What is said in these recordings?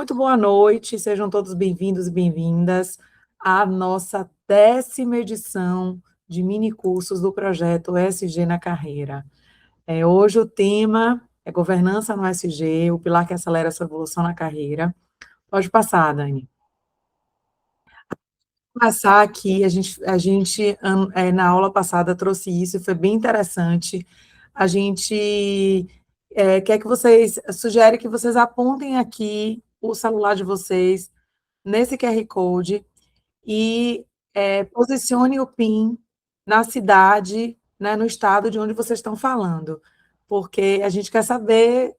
Muito boa noite, sejam todos bem-vindos e bem-vindas à nossa 10ª edição de minicursos do projeto ESG na Carreira. Hoje o tema é governança no ESG, o pilar que acelera a sua evolução na carreira. Pode passar, Dani. Passar aqui, na aula passada trouxe isso, foi bem interessante. A gente quer que sugere que vocês apontem aqui o celular de vocês nesse QR Code e posicione o PIN na cidade, né, no estado de onde vocês estão falando, porque a gente quer saber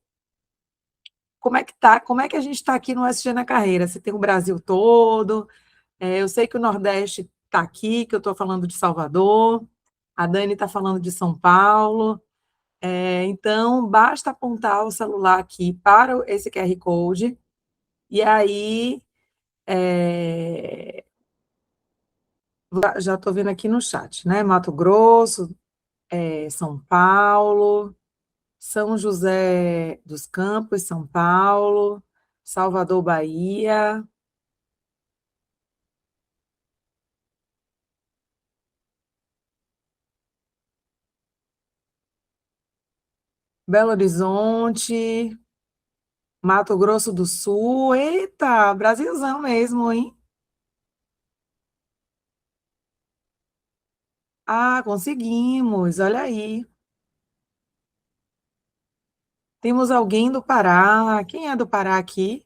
como é que a gente está aqui no SG na Carreira, se tem o Brasil todo. Eu sei que o Nordeste está aqui, que eu estou falando de Salvador, a Dani está falando de São Paulo, então basta apontar o celular aqui para esse QR Code, e aí já estou vendo aqui no chat, né? Mato Grosso, São Paulo, São José dos Campos, São Paulo, Salvador, Bahia, Belo Horizonte, Mato Grosso do Sul. Eita, Brasilzão mesmo, hein? Ah, conseguimos, olha aí. Temos alguém do Pará. Quem é do Pará aqui?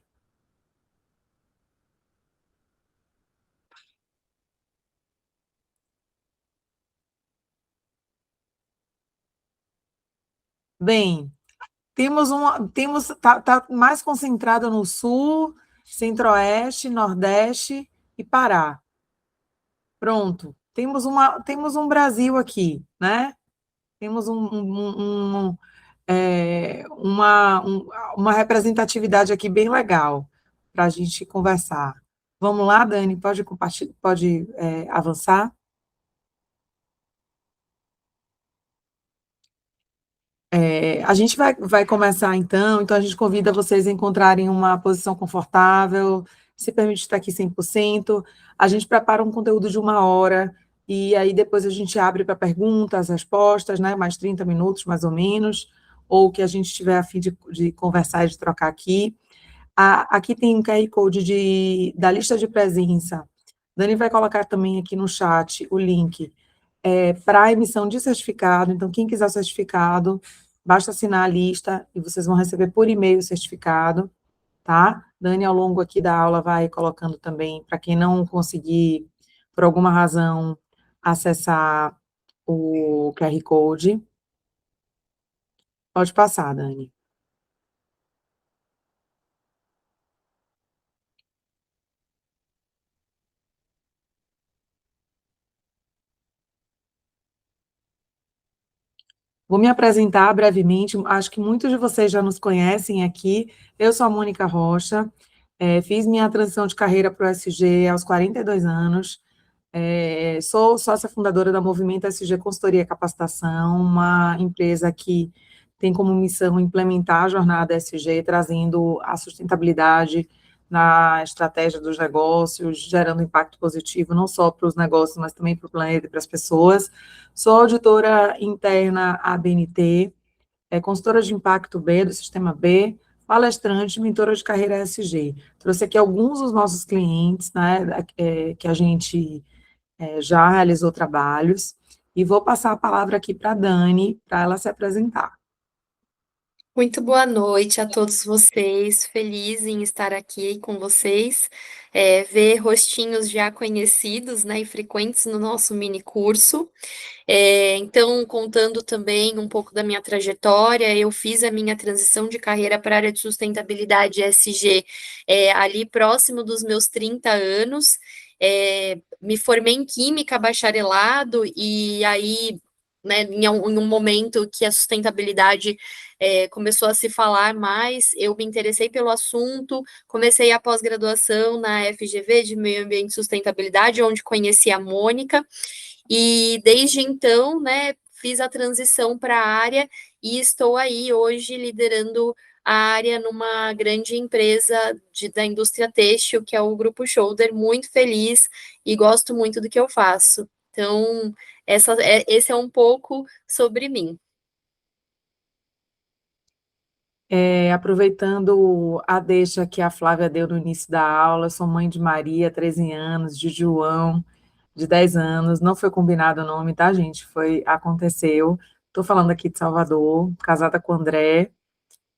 Bem, tá mais concentrado no Sul, Centro-Oeste, Nordeste e Pará. Pronto, temos um Brasil aqui, né? Temos uma representatividade aqui bem legal para a gente conversar. Vamos lá, Dani, pode compartilhar, pode avançar? A gente vai começar então a gente convida vocês a encontrarem uma posição confortável, se permite estar aqui 100%, a gente prepara um conteúdo de 1 hora, e aí depois a gente abre para perguntas, respostas, né, mais 30 minutos, mais ou menos, ou o que a gente tiver a fim de conversar e de trocar aqui. Aqui tem um QR Code da lista de presença, Dani vai colocar também aqui no chat o link para a emissão de certificado, então quem quiser o certificado, basta assinar a lista e vocês vão receber por e-mail o certificado, tá? Dani, ao longo aqui da aula, vai colocando também, para quem não conseguir, por alguma razão, acessar o QR Code. Pode passar, Dani. Vou me apresentar brevemente, acho que muitos de vocês já nos conhecem aqui. Eu sou a Mônica Rocha, fiz minha transição de carreira para o SG aos 42 anos, sou sócia fundadora da Movimento SG Consultoria e Capacitação, uma empresa que tem como missão implementar a jornada SG, trazendo a sustentabilidade na estratégia dos negócios, gerando impacto positivo não só para os negócios, mas também para o planeta e para as pessoas. Sou auditora interna ABNT, consultora de impacto B, do Sistema B, palestrante, mentora de carreira SG. Trouxe aqui alguns dos nossos clientes, né, que a gente já realizou trabalhos, e vou passar a palavra aqui para a Dani, para ela se apresentar. Muito boa noite a todos vocês, feliz em estar aqui com vocês, ver rostinhos já conhecidos, né, e frequentes no nosso mini curso. Então, contando também um pouco da minha trajetória, eu fiz a minha transição de carreira para a área de sustentabilidade ESG ali próximo dos meus 30 anos. Me formei em Química, bacharelado, e aí, né, em um momento que a sustentabilidade começou a se falar mais, eu me interessei pelo assunto, comecei a pós-graduação na FGV de Meio Ambiente e Sustentabilidade, onde conheci a Mônica, e desde então, né, fiz a transição para a área e estou aí hoje liderando a área numa grande empresa da indústria têxtil, que é o Grupo Shoulder, muito feliz e gosto muito do que eu faço. Então, esse é um pouco sobre mim. Aproveitando a deixa que a Flávia deu no início da aula, sou mãe de Maria, 13 anos, de João, de 10 anos. Não foi combinado o nome, tá, gente? Aconteceu. Estou falando aqui de Salvador, casada com o André,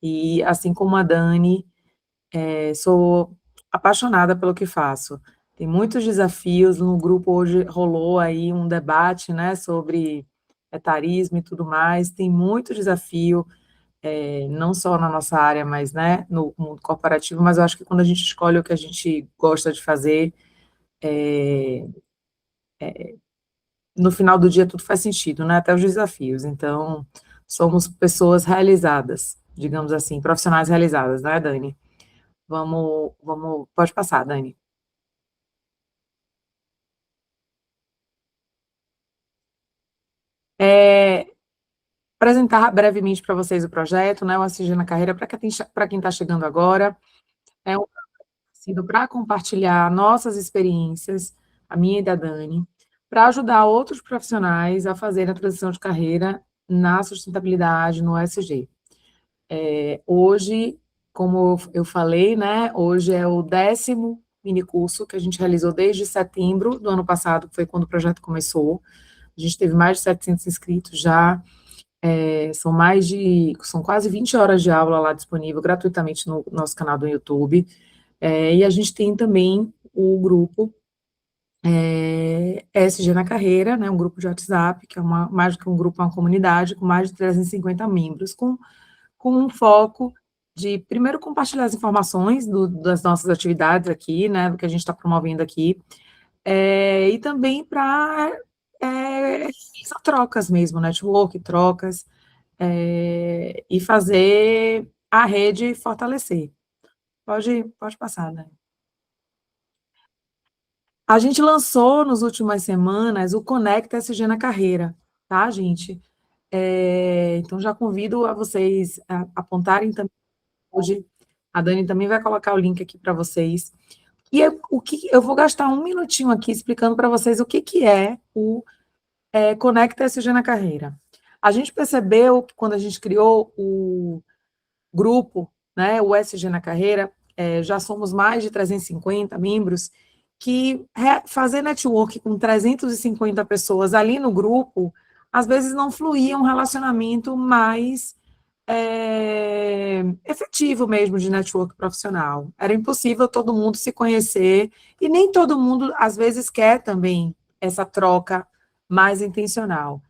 e assim como a Dani, sou apaixonada pelo que faço. Tem muitos desafios, no grupo hoje rolou aí um debate, né, sobre etarismo e tudo mais, tem muito desafio, não só na nossa área, mas, né, no mundo corporativo, mas eu acho que quando a gente escolhe o que a gente gosta de fazer, no final do dia tudo faz sentido, né, até os desafios. Então, somos pessoas realizadas, digamos assim, profissionais realizadas, né, Dani? Pode passar, Dani. Apresentar brevemente para vocês o projeto, né, o SG na Carreira, para quem está chegando agora, é um sido para compartilhar nossas experiências, a minha e da Dani, para ajudar outros profissionais a fazerem a transição de carreira na sustentabilidade no ESG. Hoje, como eu falei, né, hoje é o 10º minicurso que a gente realizou desde setembro do ano passado, que foi quando o projeto começou. A gente teve mais de 700 inscritos já, são quase 20 horas de aula lá disponível gratuitamente no nosso canal do YouTube. E a gente tem também o grupo SG na Carreira, né, um grupo de WhatsApp, que é mais do que um grupo, é uma comunidade com mais de 350 membros, com um foco de, primeiro, compartilhar as informações das nossas atividades aqui, né, do que a gente está promovendo aqui, e também para trocas mesmo, network, trocas, e fazer a rede fortalecer. Pode passar, né? A gente lançou, nas últimas semanas, o Conecta SG na Carreira, tá, gente? Então, já convido a vocês a apontarem também hoje. A Dani também vai colocar o link aqui para vocês. E eu vou gastar um minutinho aqui explicando para vocês o que é o Conecta SG na Carreira. A gente percebeu que quando a gente criou o grupo, né, o SG na Carreira, já somos mais de 350 membros, que fazer network com 350 pessoas ali no grupo, às vezes não fluía um relacionamento mais efetivo mesmo de network profissional. Era impossível todo mundo se conhecer, e nem todo mundo, às vezes, quer também essa troca mais intencional.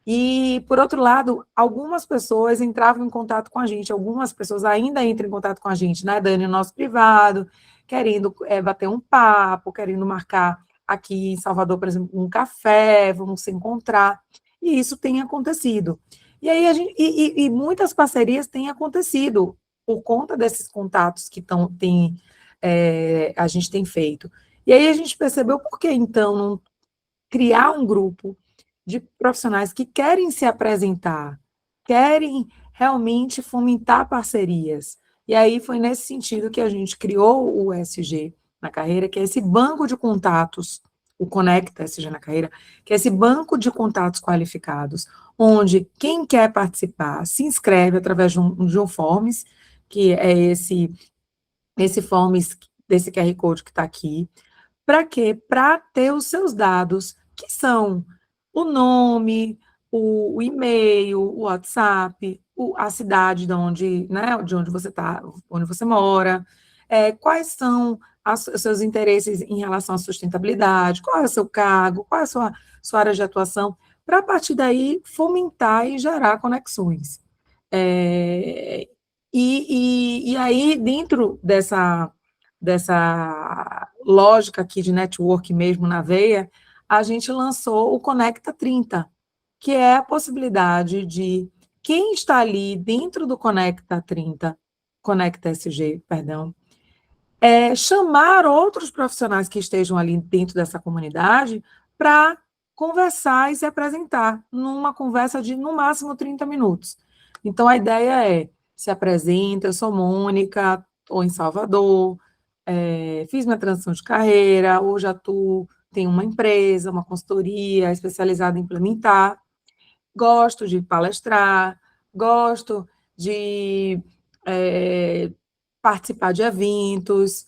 E, por outro lado, algumas pessoas entravam em contato com a gente, algumas pessoas ainda entram em contato com a gente, né, Dani, no nosso privado, querendo bater um papo, querendo marcar aqui em Salvador, por exemplo, um café, vamos se encontrar, e isso tem acontecido. E aí e muitas parcerias têm acontecido por conta desses contatos que a gente tem feito. E aí a gente percebeu por que, então, não criar um grupo de profissionais que querem se apresentar, querem realmente fomentar parcerias. E aí foi nesse sentido que a gente criou o SG na Carreira, que é esse banco de contatos, o Conecta SG na Carreira, que é esse banco de contatos qualificados, onde quem quer participar se inscreve através de um Forms, que é esse Forms desse QR Code que está aqui. Para quê? Para ter os seus dados, que são o nome, o e-mail, o WhatsApp, a cidade de onde você está, onde você mora, quais são os seus interesses em relação à sustentabilidade, qual é o seu cargo, qual é a sua área de atuação, para, a partir daí, fomentar e gerar conexões. E aí, dentro dessa lógica aqui de network mesmo na veia, a gente lançou o Conecta 30, que é a possibilidade de quem está ali dentro do Conecta 30, Conecta SG, perdão, chamar outros profissionais que estejam ali dentro dessa comunidade para conversar e se apresentar numa conversa de, no máximo, 30 minutos. Então, a ideia é se apresenta, eu sou Mônica, estou em Salvador, fiz minha transição de carreira, hoje atuo, tenho uma empresa, uma consultoria especializada em implementar, gosto de palestrar, gosto de participar de eventos,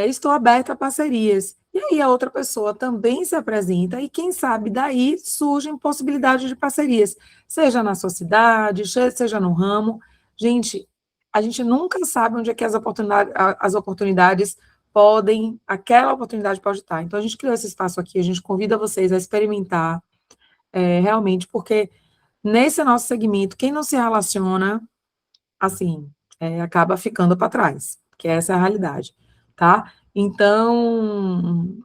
estou aberta a parcerias. E aí a outra pessoa também se apresenta e, quem sabe, daí surgem possibilidades de parcerias, seja na sua cidade, seja no ramo. Gente, a gente nunca sabe onde é que as oportunidades podem, aquela oportunidade pode estar. Então, a gente criou esse espaço aqui, a gente convida vocês a experimentar, realmente, porque nesse nosso segmento, quem não se relaciona, assim, acaba ficando para trás, que essa é a realidade, tá? Então,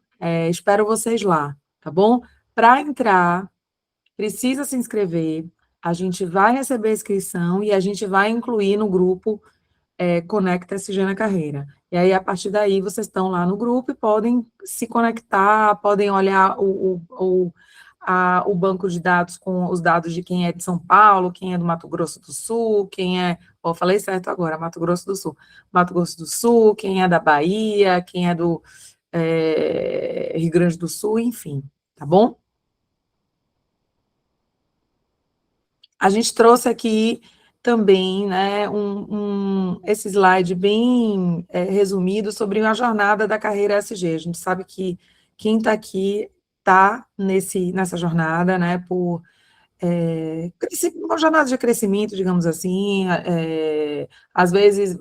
espero vocês lá, tá bom? Para entrar, precisa se inscrever, a gente vai receber a inscrição e a gente vai incluir no grupo Conecta SG na Carreira. E aí, a partir daí, vocês estão lá no grupo e podem se conectar, podem olhar o banco de dados com os dados de quem é de São Paulo, quem é do Mato Grosso do Sul, quem é, falei certo agora, Mato Grosso do Sul, Mato Grosso do Sul, quem é da Bahia, quem é do Rio Grande do Sul, enfim, tá bom? A gente trouxe aqui também, né, esse slide bem resumido sobre a jornada da carreira SG. A gente sabe que quem está aqui está nessa jornada, né, por uma jornada de crescimento, digamos assim, às vezes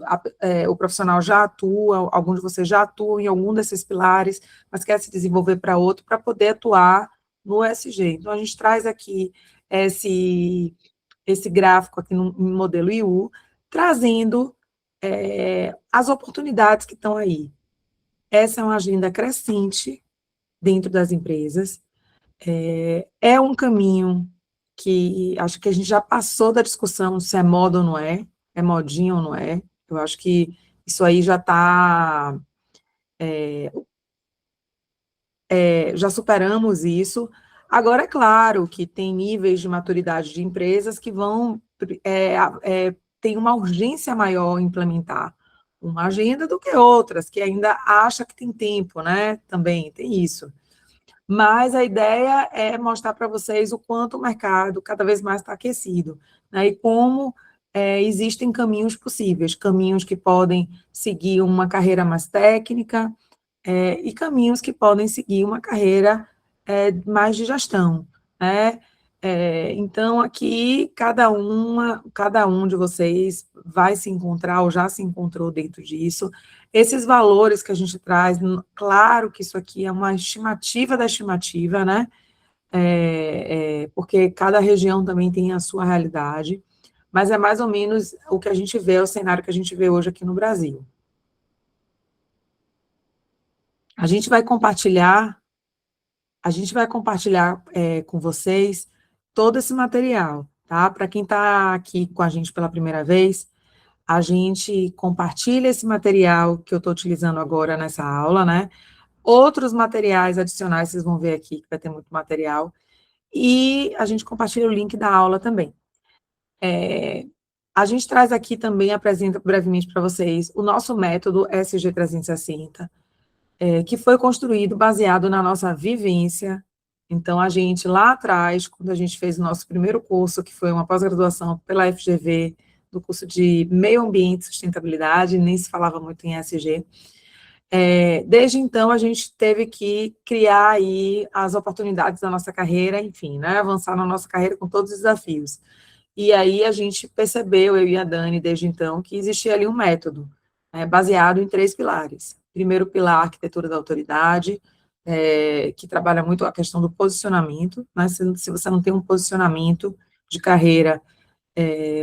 o profissional já atua, alguns de vocês já atuam em algum desses pilares, mas quer se desenvolver para outro, para poder atuar no SG. Então, a gente traz aqui esse gráfico aqui no modelo IU, trazendo as oportunidades que estão aí. Essa é uma agenda crescente dentro das empresas, é um caminho que acho que a gente já passou da discussão se é moda ou não é modinha ou não é. Eu acho que isso aí já está, já superamos isso. Agora, é claro que tem níveis de maturidade de empresas que vão tem uma urgência maior em implementar uma agenda do que outras, que ainda acha que tem tempo, né? Também tem isso. Mas a ideia é mostrar para vocês o quanto o mercado cada vez mais está aquecido, né? E como existem caminhos possíveis, caminhos que podem seguir uma carreira mais técnica, e caminhos que podem seguir uma carreira mais de gestão, né? Então, aqui, cada um de vocês vai se encontrar, ou já se encontrou dentro disso. Esses valores que a gente traz, claro que isso aqui é uma estimativa da estimativa, né? Porque cada região também tem a sua realidade, mas é mais ou menos o que a gente vê, o cenário que a gente vê hoje aqui no Brasil. A gente vai compartilhar com vocês todo esse material, tá? Para quem está aqui com a gente pela primeira vez, a gente compartilha esse material que eu estou utilizando agora nessa aula, né? Outros materiais adicionais, vocês vão ver aqui que vai ter muito material, e a gente compartilha o link da aula também. A gente traz aqui também, apresenta brevemente para vocês, o nosso método SG360, que foi construído baseado na nossa vivência. Então, a gente, lá atrás, quando a gente fez o nosso primeiro curso, que foi uma pós-graduação pela FGV, do curso de Meio Ambiente e Sustentabilidade, nem se falava muito em ESG, desde então, a gente teve que criar aí as oportunidades da nossa carreira, enfim, né, avançar na nossa carreira com todos os desafios. E aí a gente percebeu, eu e a Dani, desde então, que existia ali um método, baseado em 3 pilares. Primeiro pilar, arquitetura da autoridade, que trabalha muito a questão do posicionamento, né? Se você não tem um posicionamento de carreira,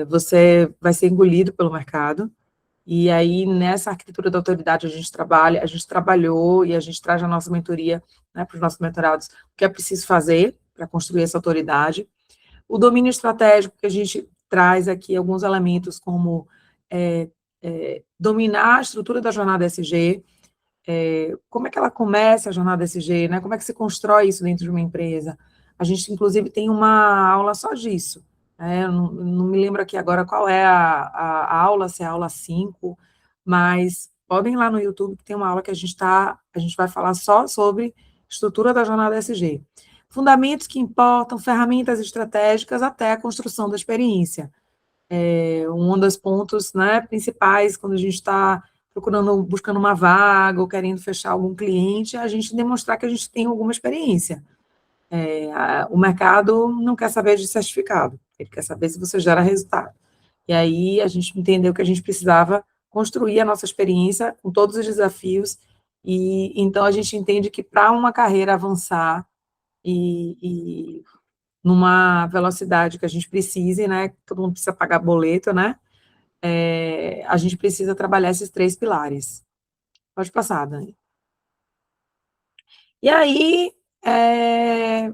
você vai ser engolido pelo mercado. E aí, nessa arquitetura da autoridade, a gente trabalhou e a gente traz a nossa mentoria, né, para os nossos mentorados, o que é preciso fazer para construir essa autoridade. O domínio estratégico, que a gente traz aqui alguns elementos como dominar a estrutura da jornada SG, como é que ela começa a jornada SG, né? Como é que se constrói isso dentro de uma empresa. A gente, inclusive, tem uma aula só disso, Eu não me lembro aqui agora qual é a aula, se é a aula 5, mas podem ir lá no YouTube, que tem uma aula que a gente vai falar só sobre estrutura da jornada ESG. Fundamentos que importam, ferramentas estratégicas até a construção da experiência. Um dos pontos, né, principais quando a gente está buscando uma vaga ou querendo fechar algum cliente, é a gente demonstrar que a gente tem alguma experiência. O mercado não quer saber de certificado, ele quer saber se você gera resultado. E aí a gente entendeu que a gente precisava construir a nossa experiência com todos os desafios, e então a gente entende que para uma carreira avançar e numa velocidade que a gente precise, né, todo mundo precisa pagar boleto, né, a gente precisa trabalhar esses 3 pilares. Pode passar, Dani. E aí,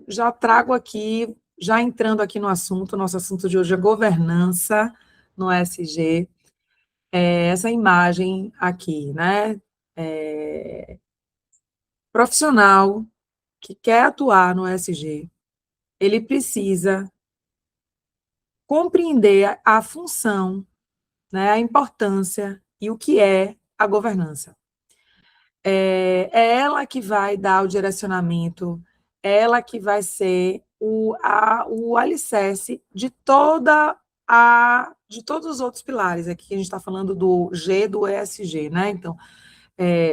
já trago aqui, já entrando aqui no assunto, nosso assunto de hoje é governança no ESG, essa imagem aqui, né, profissional que quer atuar no ESG, ele precisa compreender a função, né, a importância e o que é a governança. É ela que vai dar o direcionamento, ela que vai ser o alicerce de de todos os outros pilares. Aqui a gente está falando do G do ESG, né? Então,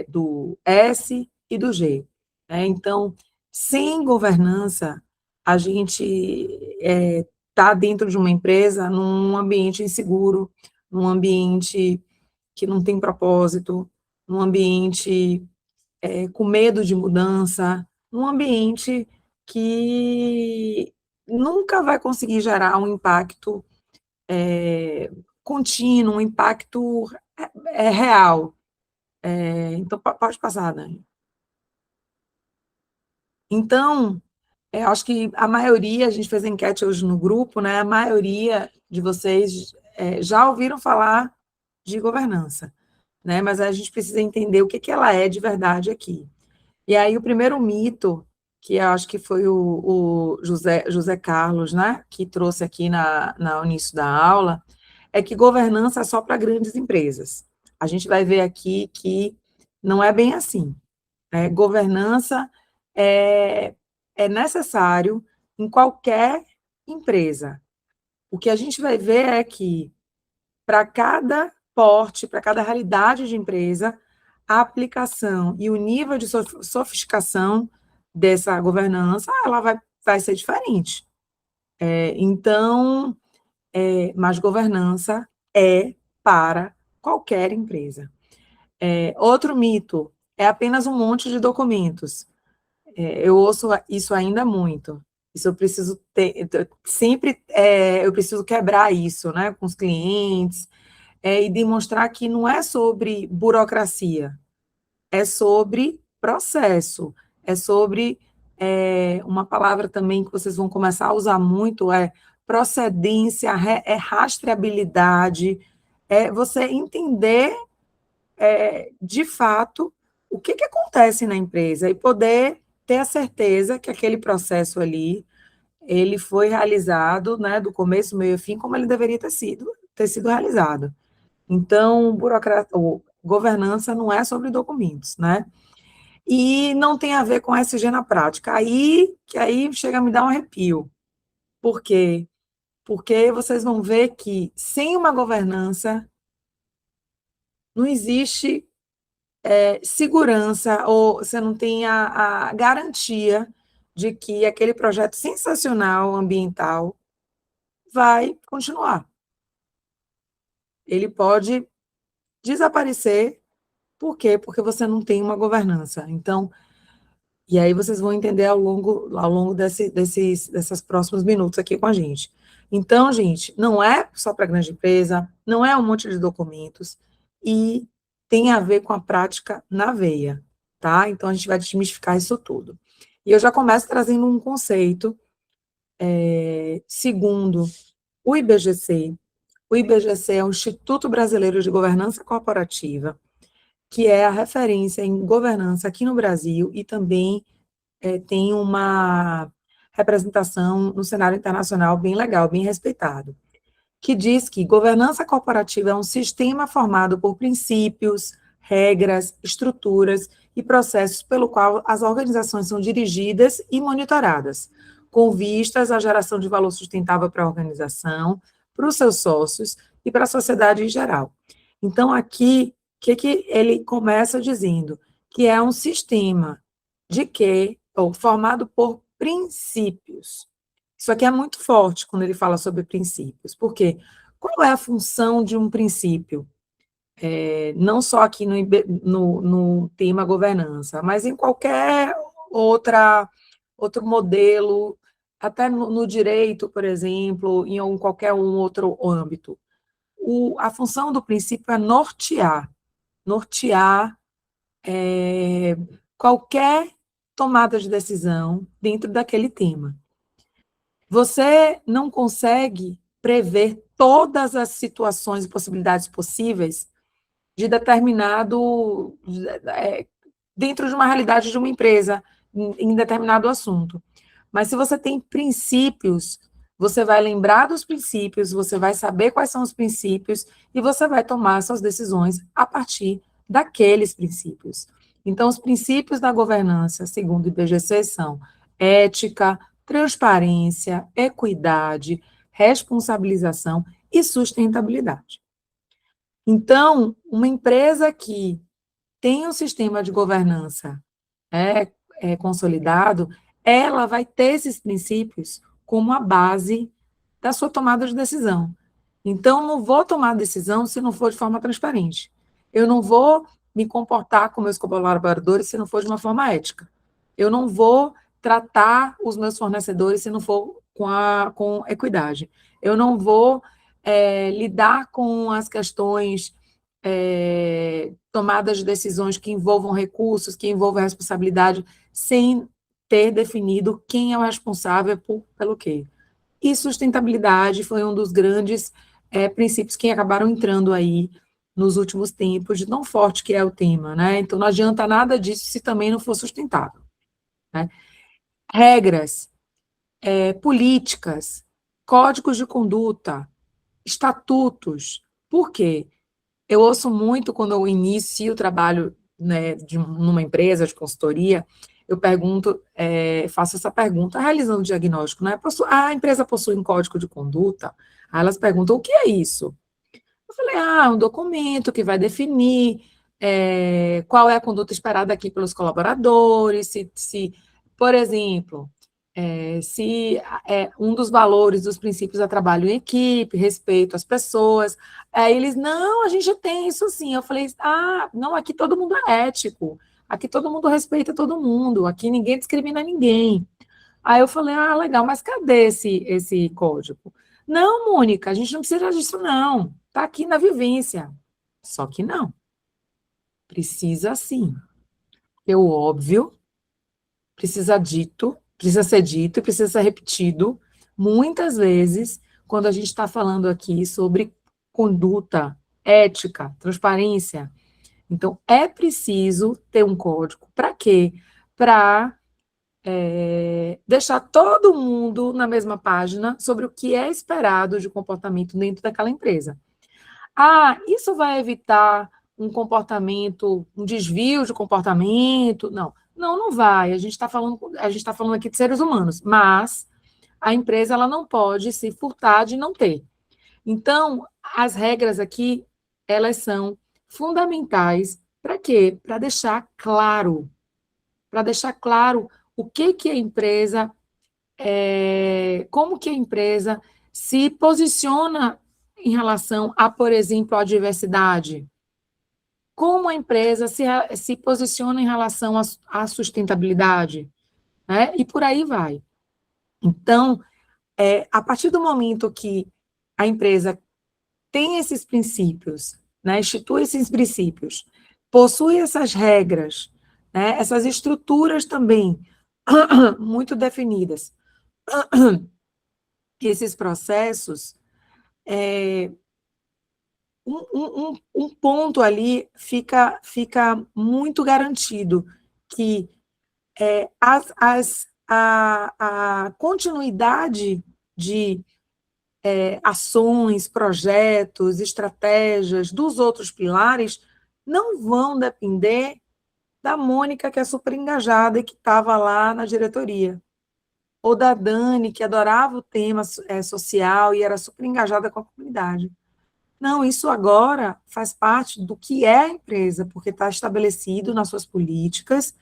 do S e do G. Né? Então, sem governança, a gente está dentro de uma empresa num ambiente inseguro, num ambiente que não tem propósito, num ambiente com medo de mudança, num ambiente que nunca vai conseguir gerar um impacto contínuo, um impacto real. Então, pode passar, Dani. Então, acho que a maioria, a gente fez enquete hoje no grupo, né? A maioria de vocês já ouviram falar de governança, né? Mas a gente precisa entender o que, que ela é de verdade aqui. E aí, o primeiro mito, que eu acho que foi o José Carlos, né, que trouxe aqui no início da aula, é que governança é só para grandes empresas. A gente vai ver aqui que não é bem assim. Governança é, é necessário em qualquer empresa. O que a gente vai ver é que, para cada porte, para cada realidade de empresa, a aplicação e o nível de sofisticação dessa governança, ela vai ser diferente. Então, mas governança é para qualquer empresa. Outro mito é apenas um monte de documentos. Eu ouço isso ainda muito. Isso eu preciso ter, sempre eu preciso quebrar isso, né, com os clientes, e demonstrar que não é sobre burocracia, é sobre processo, é sobre uma palavra também que vocês vão começar a usar muito, procedência, rastreabilidade, é você entender de fato o que, que acontece na empresa e poder ter a certeza que aquele processo ali ele foi realizado, né, do começo, meio e fim, como ele deveria ter sido realizado. Então, governança não é sobre documentos, né? E não tem a ver com SG na prática. Aí chega a me dar um arrepio. Por quê? Porque vocês vão ver que sem uma governança não existe segurança, ou você não tem a garantia de que aquele projeto sensacional ambiental vai continuar. Ele pode desaparecer. Por quê? Porque você não tem uma governança. Então, e aí vocês vão entender ao longo desses próximos minutos aqui com a gente. Então, gente, não é só para grande empresa, não é um monte de documentos, e tem a ver com a prática na veia, tá? Então, a gente vai desmistificar isso tudo. E eu já começo trazendo um conceito, segundo o IBGC. O IBGC é o Instituto Brasileiro de Governança Corporativa, que é a referência em governança aqui no Brasil e também tem uma representação no cenário internacional bem legal, bem respeitado, que diz que governança corporativa é um sistema formado por princípios, regras, estruturas e processos pelo qual as organizações são dirigidas e monitoradas, com vistas à geração de valor sustentável para a organização, para os seus sócios e para a sociedade em geral. Então, aqui, o que ele começa dizendo? Que é um sistema formado por princípios. Isso aqui é muito forte quando ele fala sobre princípios. Por quê? Qual é a função de um princípio? Não só aqui no tema governança, mas em qualquer outro modelo, até no direito, por exemplo, em qualquer outro âmbito. A função do princípio é nortear qualquer tomada de decisão dentro daquele tema. Você não consegue prever todas as situações e possibilidades possíveis de determinado, dentro de uma realidade de uma empresa, em determinado assunto. Mas se você tem princípios, você vai lembrar dos princípios, você vai saber quais são os princípios e você vai tomar suas decisões a partir daqueles princípios. Então, os princípios da governança, segundo o IBGC, são ética, transparência, equidade, responsabilização e sustentabilidade. Então, uma empresa que tem um sistema de governança consolidado, ela vai ter esses princípios como a base da sua tomada de decisão. Então, não vou tomar decisão se não for de forma transparente. Eu não vou me comportar com meus colaboradores se não for de uma forma ética. Eu não vou tratar os meus fornecedores se não for com equidade. Eu não vou lidar com as questões tomadas de decisões que envolvam recursos, que envolvam responsabilidade, sem ter definido quem é o responsável pelo quê. E sustentabilidade foi um dos grandes princípios que acabaram entrando aí nos últimos tempos, de tão forte que é o tema, né? Então, não adianta nada disso se também não for sustentável, né? Regras, políticas, códigos de conduta, estatutos. Por quê? Eu ouço muito quando eu inicio o trabalho, né, numa empresa de consultoria, eu pergunto, faço essa pergunta, realizando o diagnóstico, né? A empresa possui um código de conduta? Aí elas perguntam, o que é isso? Eu falei, um documento que vai definir qual é a conduta esperada aqui pelos colaboradores, por exemplo, se um dos valores, dos princípios é trabalho em equipe, respeito às pessoas. Aí eles, não, a gente tem isso sim. Eu falei, não, aqui todo mundo é ético, aqui todo mundo respeita todo mundo, aqui ninguém discrimina ninguém. Aí eu falei, legal, mas cadê esse código? Não, Mônica, a gente não precisa disso, não. Está aqui na vivência. Só que não. Precisa sim. O óbvio precisa ser dito e precisa ser repetido muitas vezes quando a gente está falando aqui sobre conduta, ética, transparência. Então, é preciso ter um código. Para quê? Para deixar todo mundo na mesma página sobre o que é esperado de comportamento dentro daquela empresa. Isso vai evitar um comportamento, um desvio de comportamento? Não vai. A gente está falando aqui de seres humanos, mas a empresa ela não pode se furtar de não ter. Então, as regras aqui, elas são fundamentais para quê? Para deixar claro o que a empresa, como que a empresa se posiciona em relação a, por exemplo, a diversidade. Como a empresa se posiciona em relação à sustentabilidade, né? E por aí vai. Então, a partir do momento que a empresa tem esses princípios, né, institui esses princípios, possui essas regras, né, essas estruturas também muito definidas, esses processos, um ponto ali fica muito garantido, que a continuidade de ações, projetos, estratégias dos outros pilares não vão depender da Mônica, que é super engajada e que estava lá na diretoria, ou da Dani, que adorava o tema social e era super engajada com a comunidade. Não, isso agora faz parte do que é a empresa, porque está estabelecido nas suas políticas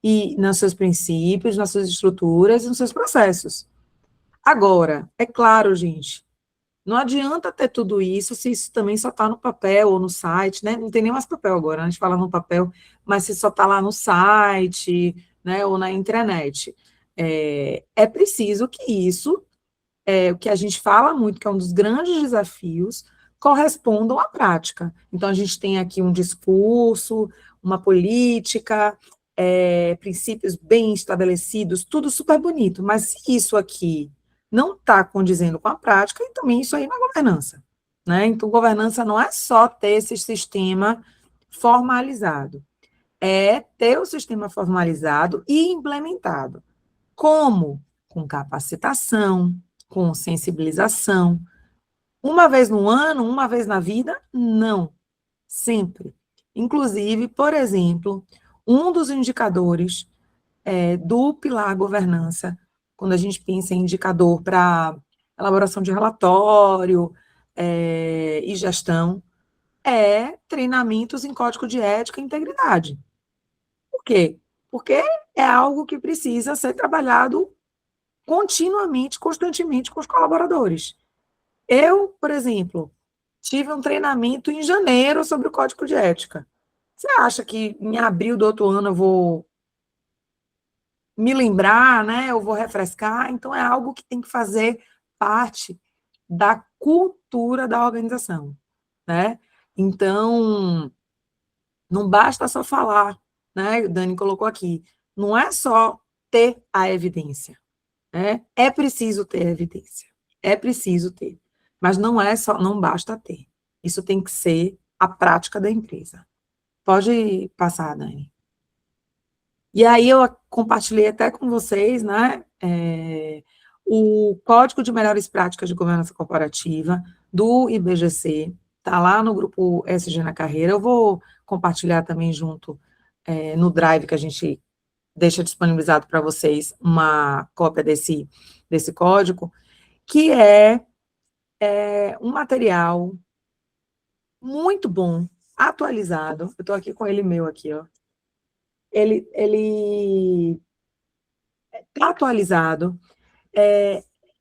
e nos seus princípios, nas suas estruturas e nos seus processos. Agora, é claro, gente, não adianta ter tudo isso se isso também só está no papel ou no site, né? Não tem nem mais papel agora, a gente fala no papel, mas se só está lá no site, né, ou na intranet. É preciso que isso, o que a gente fala muito, que é um dos grandes desafios, correspondam à prática. Então, a gente tem aqui um discurso, uma política, princípios bem estabelecidos, tudo super bonito, mas se isso aqui não está condizendo com a prática, e também isso aí não é governança. Né? Então, governança não é só ter esse sistema formalizado, é ter o sistema formalizado e implementado. Como? Com capacitação, com sensibilização. Uma vez no ano, uma vez na vida? Não, sempre. Inclusive, por exemplo, um dos indicadores do pilar governança, quando a gente pensa em indicador para elaboração de relatório e gestão, é treinamentos em código de ética e integridade. Por quê? Porque é algo que precisa ser trabalhado continuamente, constantemente com os colaboradores. Eu, por exemplo, tive um treinamento em janeiro sobre o código de ética. Você acha que em abril do outro ano eu vou me lembrar, né? Eu vou refrescar? Então, é algo que tem que fazer parte da cultura da organização, né? Então, não basta só falar, né? O Dani colocou aqui. Não é só ter a evidência, né? É preciso ter evidência. É preciso ter. Mas não é só, não basta ter. Isso tem que ser a prática da empresa. Pode passar, Dani. E aí eu compartilhei até com vocês, né, o Código de Melhores Práticas de Governança Corporativa do IBGC, está lá no grupo SG na Carreira. Eu vou compartilhar também junto no Drive, que a gente deixa disponibilizado para vocês uma cópia desse código, que é um material muito bom, atualizado. Eu estou aqui com ele meu aqui, ó. Ele está atualizado,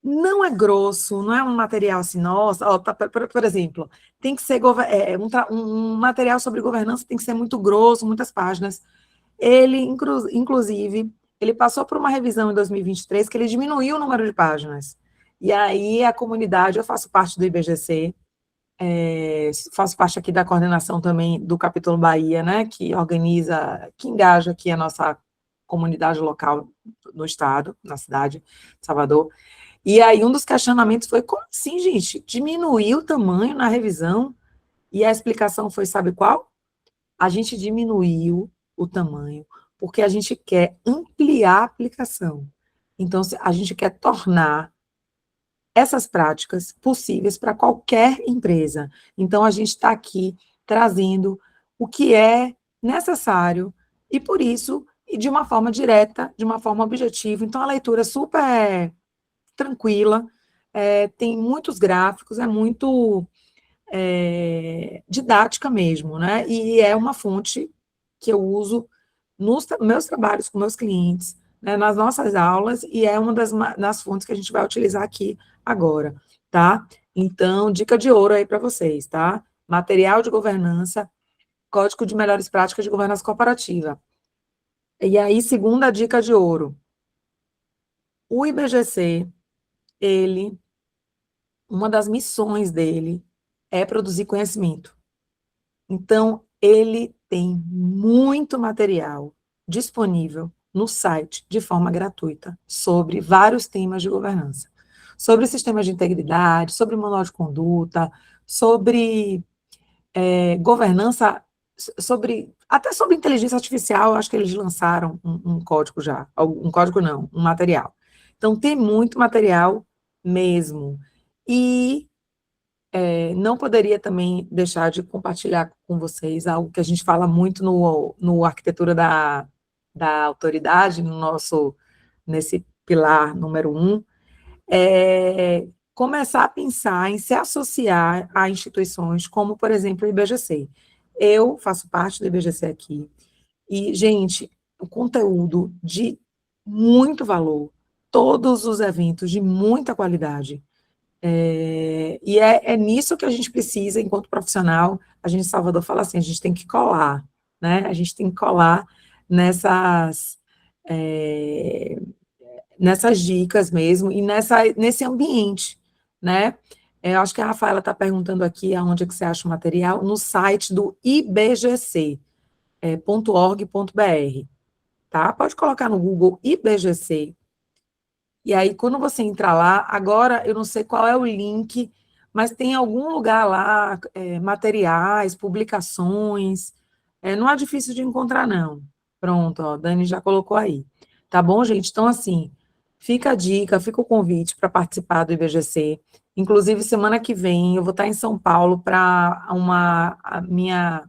não é grosso, não é um material assim, nossa, ó, por exemplo, tem que ser um material sobre governança tem que ser muito grosso, muitas páginas. Ele, inclusive, ele passou por uma revisão em 2023 que ele diminuiu o número de páginas. E aí a comunidade, eu faço parte do IBGC, faço parte aqui da coordenação também do capítulo Bahia, né, que organiza, que engaja aqui a nossa comunidade local no estado, na cidade de Salvador. E aí um dos questionamentos foi, como assim, gente? Diminuiu o tamanho na revisão? E a explicação foi, sabe qual? A gente diminuiu o tamanho porque a gente quer ampliar a aplicação. Então, a gente quer tornar essas práticas possíveis para qualquer empresa. Então, a gente está aqui trazendo o que é necessário e, por isso, e de uma forma direta, de uma forma objetiva. Então, a leitura é super tranquila, tem muitos gráficos, é muito didática mesmo, né? E é uma fonte que eu uso nos meus trabalhos com meus clientes, né, nas nossas aulas, e é uma das fontes que a gente vai utilizar aqui agora, tá? Então, dica de ouro aí para vocês, tá? Material de governança, Código de Melhores Práticas de Governança Corporativa. E aí, segunda dica de ouro. O IBGC, uma das missões dele é produzir conhecimento. Então, ele tem muito material disponível no site de forma gratuita sobre vários temas de governança. Sobre sistemas de integridade, sobre manual de conduta, sobre governança, sobre Até sobre inteligência artificial, eu acho que eles lançaram um código já. Um código não, um material. Então, tem muito material mesmo. E não poderia também deixar de compartilhar com vocês algo que a gente fala muito no arquitetura da autoridade, nesse pilar número 1, é começar a pensar em se associar a instituições como, por exemplo, o IBGC. Eu faço parte do IBGC aqui, e, gente, o conteúdo de muito valor, todos os eventos de muita qualidade. E é nisso que a gente precisa, enquanto profissional, a gente em Salvador fala assim, a gente tem que colar, né? A gente tem que colar nessas, é, nessas dicas mesmo, e nesse ambiente, né? Eu acho que a Rafaela está perguntando aqui aonde é que você acha o material, no site do IBGC, .org.br, tá? Pode colocar no Google IBGC, e aí quando você entrar lá, agora eu não sei qual é o link, mas tem algum lugar lá, materiais, publicações, não é difícil de encontrar, não. Pronto, ó, Dani já colocou aí. Tá bom, gente? Então, assim, fica a dica, fica o convite para participar do IBGC. Inclusive, semana que vem, eu vou estar em São Paulo para a minha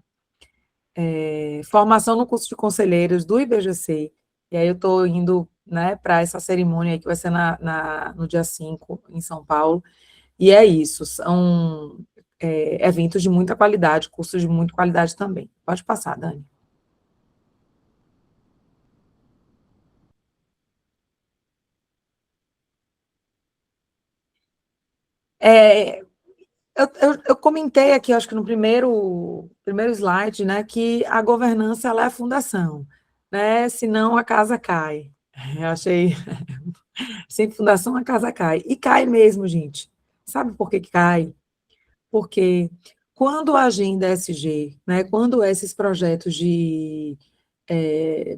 formação no curso de conselheiros do IBGC, e aí eu estou indo, né, para essa cerimônia aí que vai ser no dia 5 em São Paulo, e é isso, são eventos de muita qualidade, cursos de muita qualidade também. Pode passar, Dani. É, eu comentei aqui, acho que no primeiro slide, né, que a governança ela é a fundação, né, senão a casa cai. Eu achei sem fundação a casa cai. E cai mesmo, gente. Sabe por que cai? Porque quando a agenda SG, né, quando esses projetos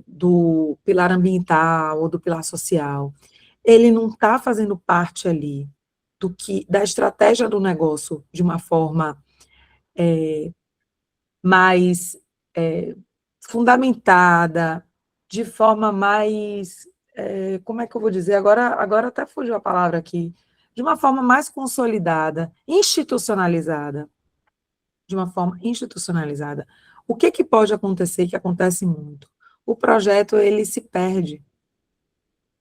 do pilar ambiental ou do pilar social, ele não está fazendo parte ali da estratégia do negócio de uma forma mais fundamentada, de forma mais, como é que eu vou dizer? Agora até fugiu a palavra aqui. De uma forma mais consolidada, institucionalizada, de uma forma institucionalizada. O que pode acontecer, que acontece muito? O projeto, ele se perde.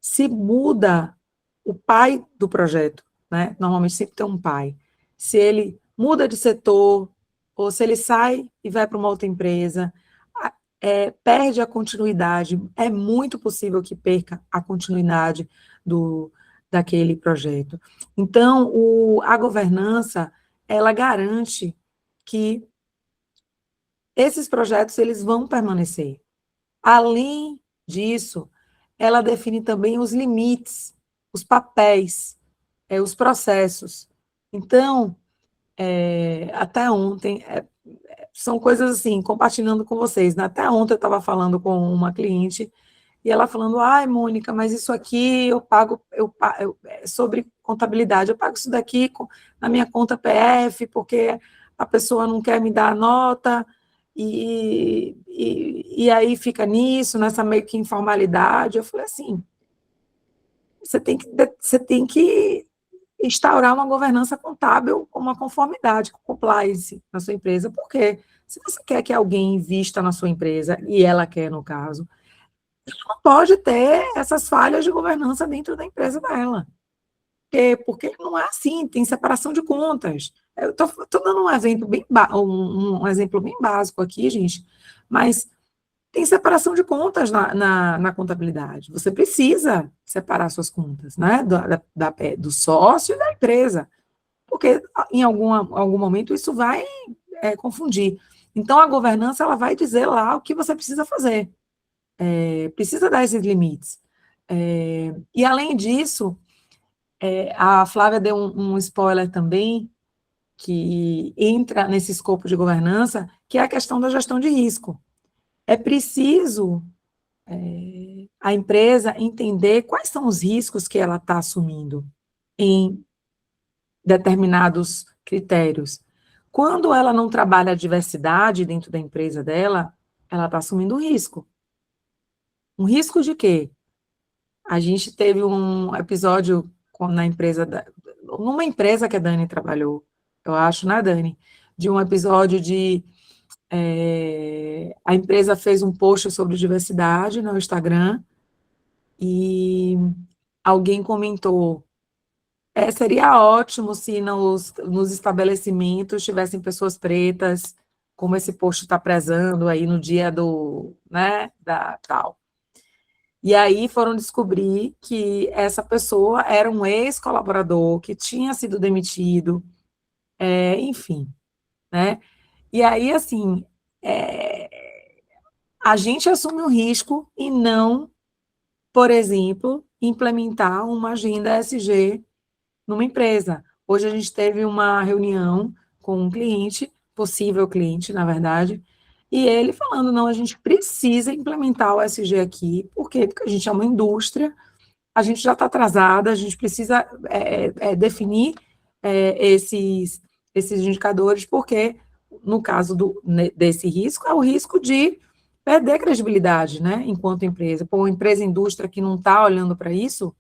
Se muda o pai do projeto, né? Normalmente sempre tem um pai. Se ele muda de setor, ou se ele sai e vai para uma outra empresa, perde a continuidade. É muito possível que perca a continuidade daquele projeto. Então, a governança, ela garante que esses projetos eles vão permanecer. Além disso, ela define também os limites, os papéis, os processos. Então, até ontem, são coisas assim, compartilhando com vocês, né? Até ontem eu estava falando com uma cliente, e ela falando, ai, Mônica, mas isso aqui eu pago, sobre contabilidade, eu pago isso daqui na minha conta PF, porque a pessoa não quer me dar a nota, e aí fica nisso, nessa meio que informalidade. Eu falei assim, você tem que instaurar uma governança contábil com uma conformidade, com compliance na sua empresa, porque se você quer que alguém invista na sua empresa, e ela quer, no caso, não pode ter essas falhas de governança dentro da empresa dela. Porque não é assim, tem separação de contas. Eu estou dando um exemplo bem básico aqui, gente, mas tem separação de contas na contabilidade. Você precisa separar suas contas, né? Do sócio e da empresa, porque em algum momento isso vai confundir. Então, a governança ela vai dizer lá o que você precisa fazer. Precisa dar esses limites. E, além disso, a Flávia deu um spoiler também, que entra nesse escopo de governança, que é a questão da gestão de risco. É preciso a empresa entender quais são os riscos que ela está assumindo em determinados critérios. Quando ela não trabalha a diversidade dentro da empresa dela, ela está assumindo um risco. Um risco de quê? A gente teve um episódio na empresa, numa empresa que a Dani trabalhou, eu acho, né, Dani? De um episódio de a empresa fez um post sobre diversidade no Instagram e alguém comentou: seria ótimo se nos estabelecimentos tivessem pessoas pretas, como esse post está prezando aí no dia do, né, da tal. E aí foram descobrir que essa pessoa era um ex-colaborador que tinha sido demitido, enfim, né? E aí, assim, a gente assume o risco e não, por exemplo, implementar uma agenda ESG numa empresa. Hoje a gente teve uma reunião com um cliente, possível cliente, na verdade, e ele falando, não, a gente precisa implementar o ESG aqui, por quê? Porque a gente é uma indústria, a gente já está atrasada, a gente precisa definir esses indicadores, porque, no caso desse risco, é o risco de perder credibilidade, né, enquanto empresa. Pô, uma empresa indústria que não está olhando para isso,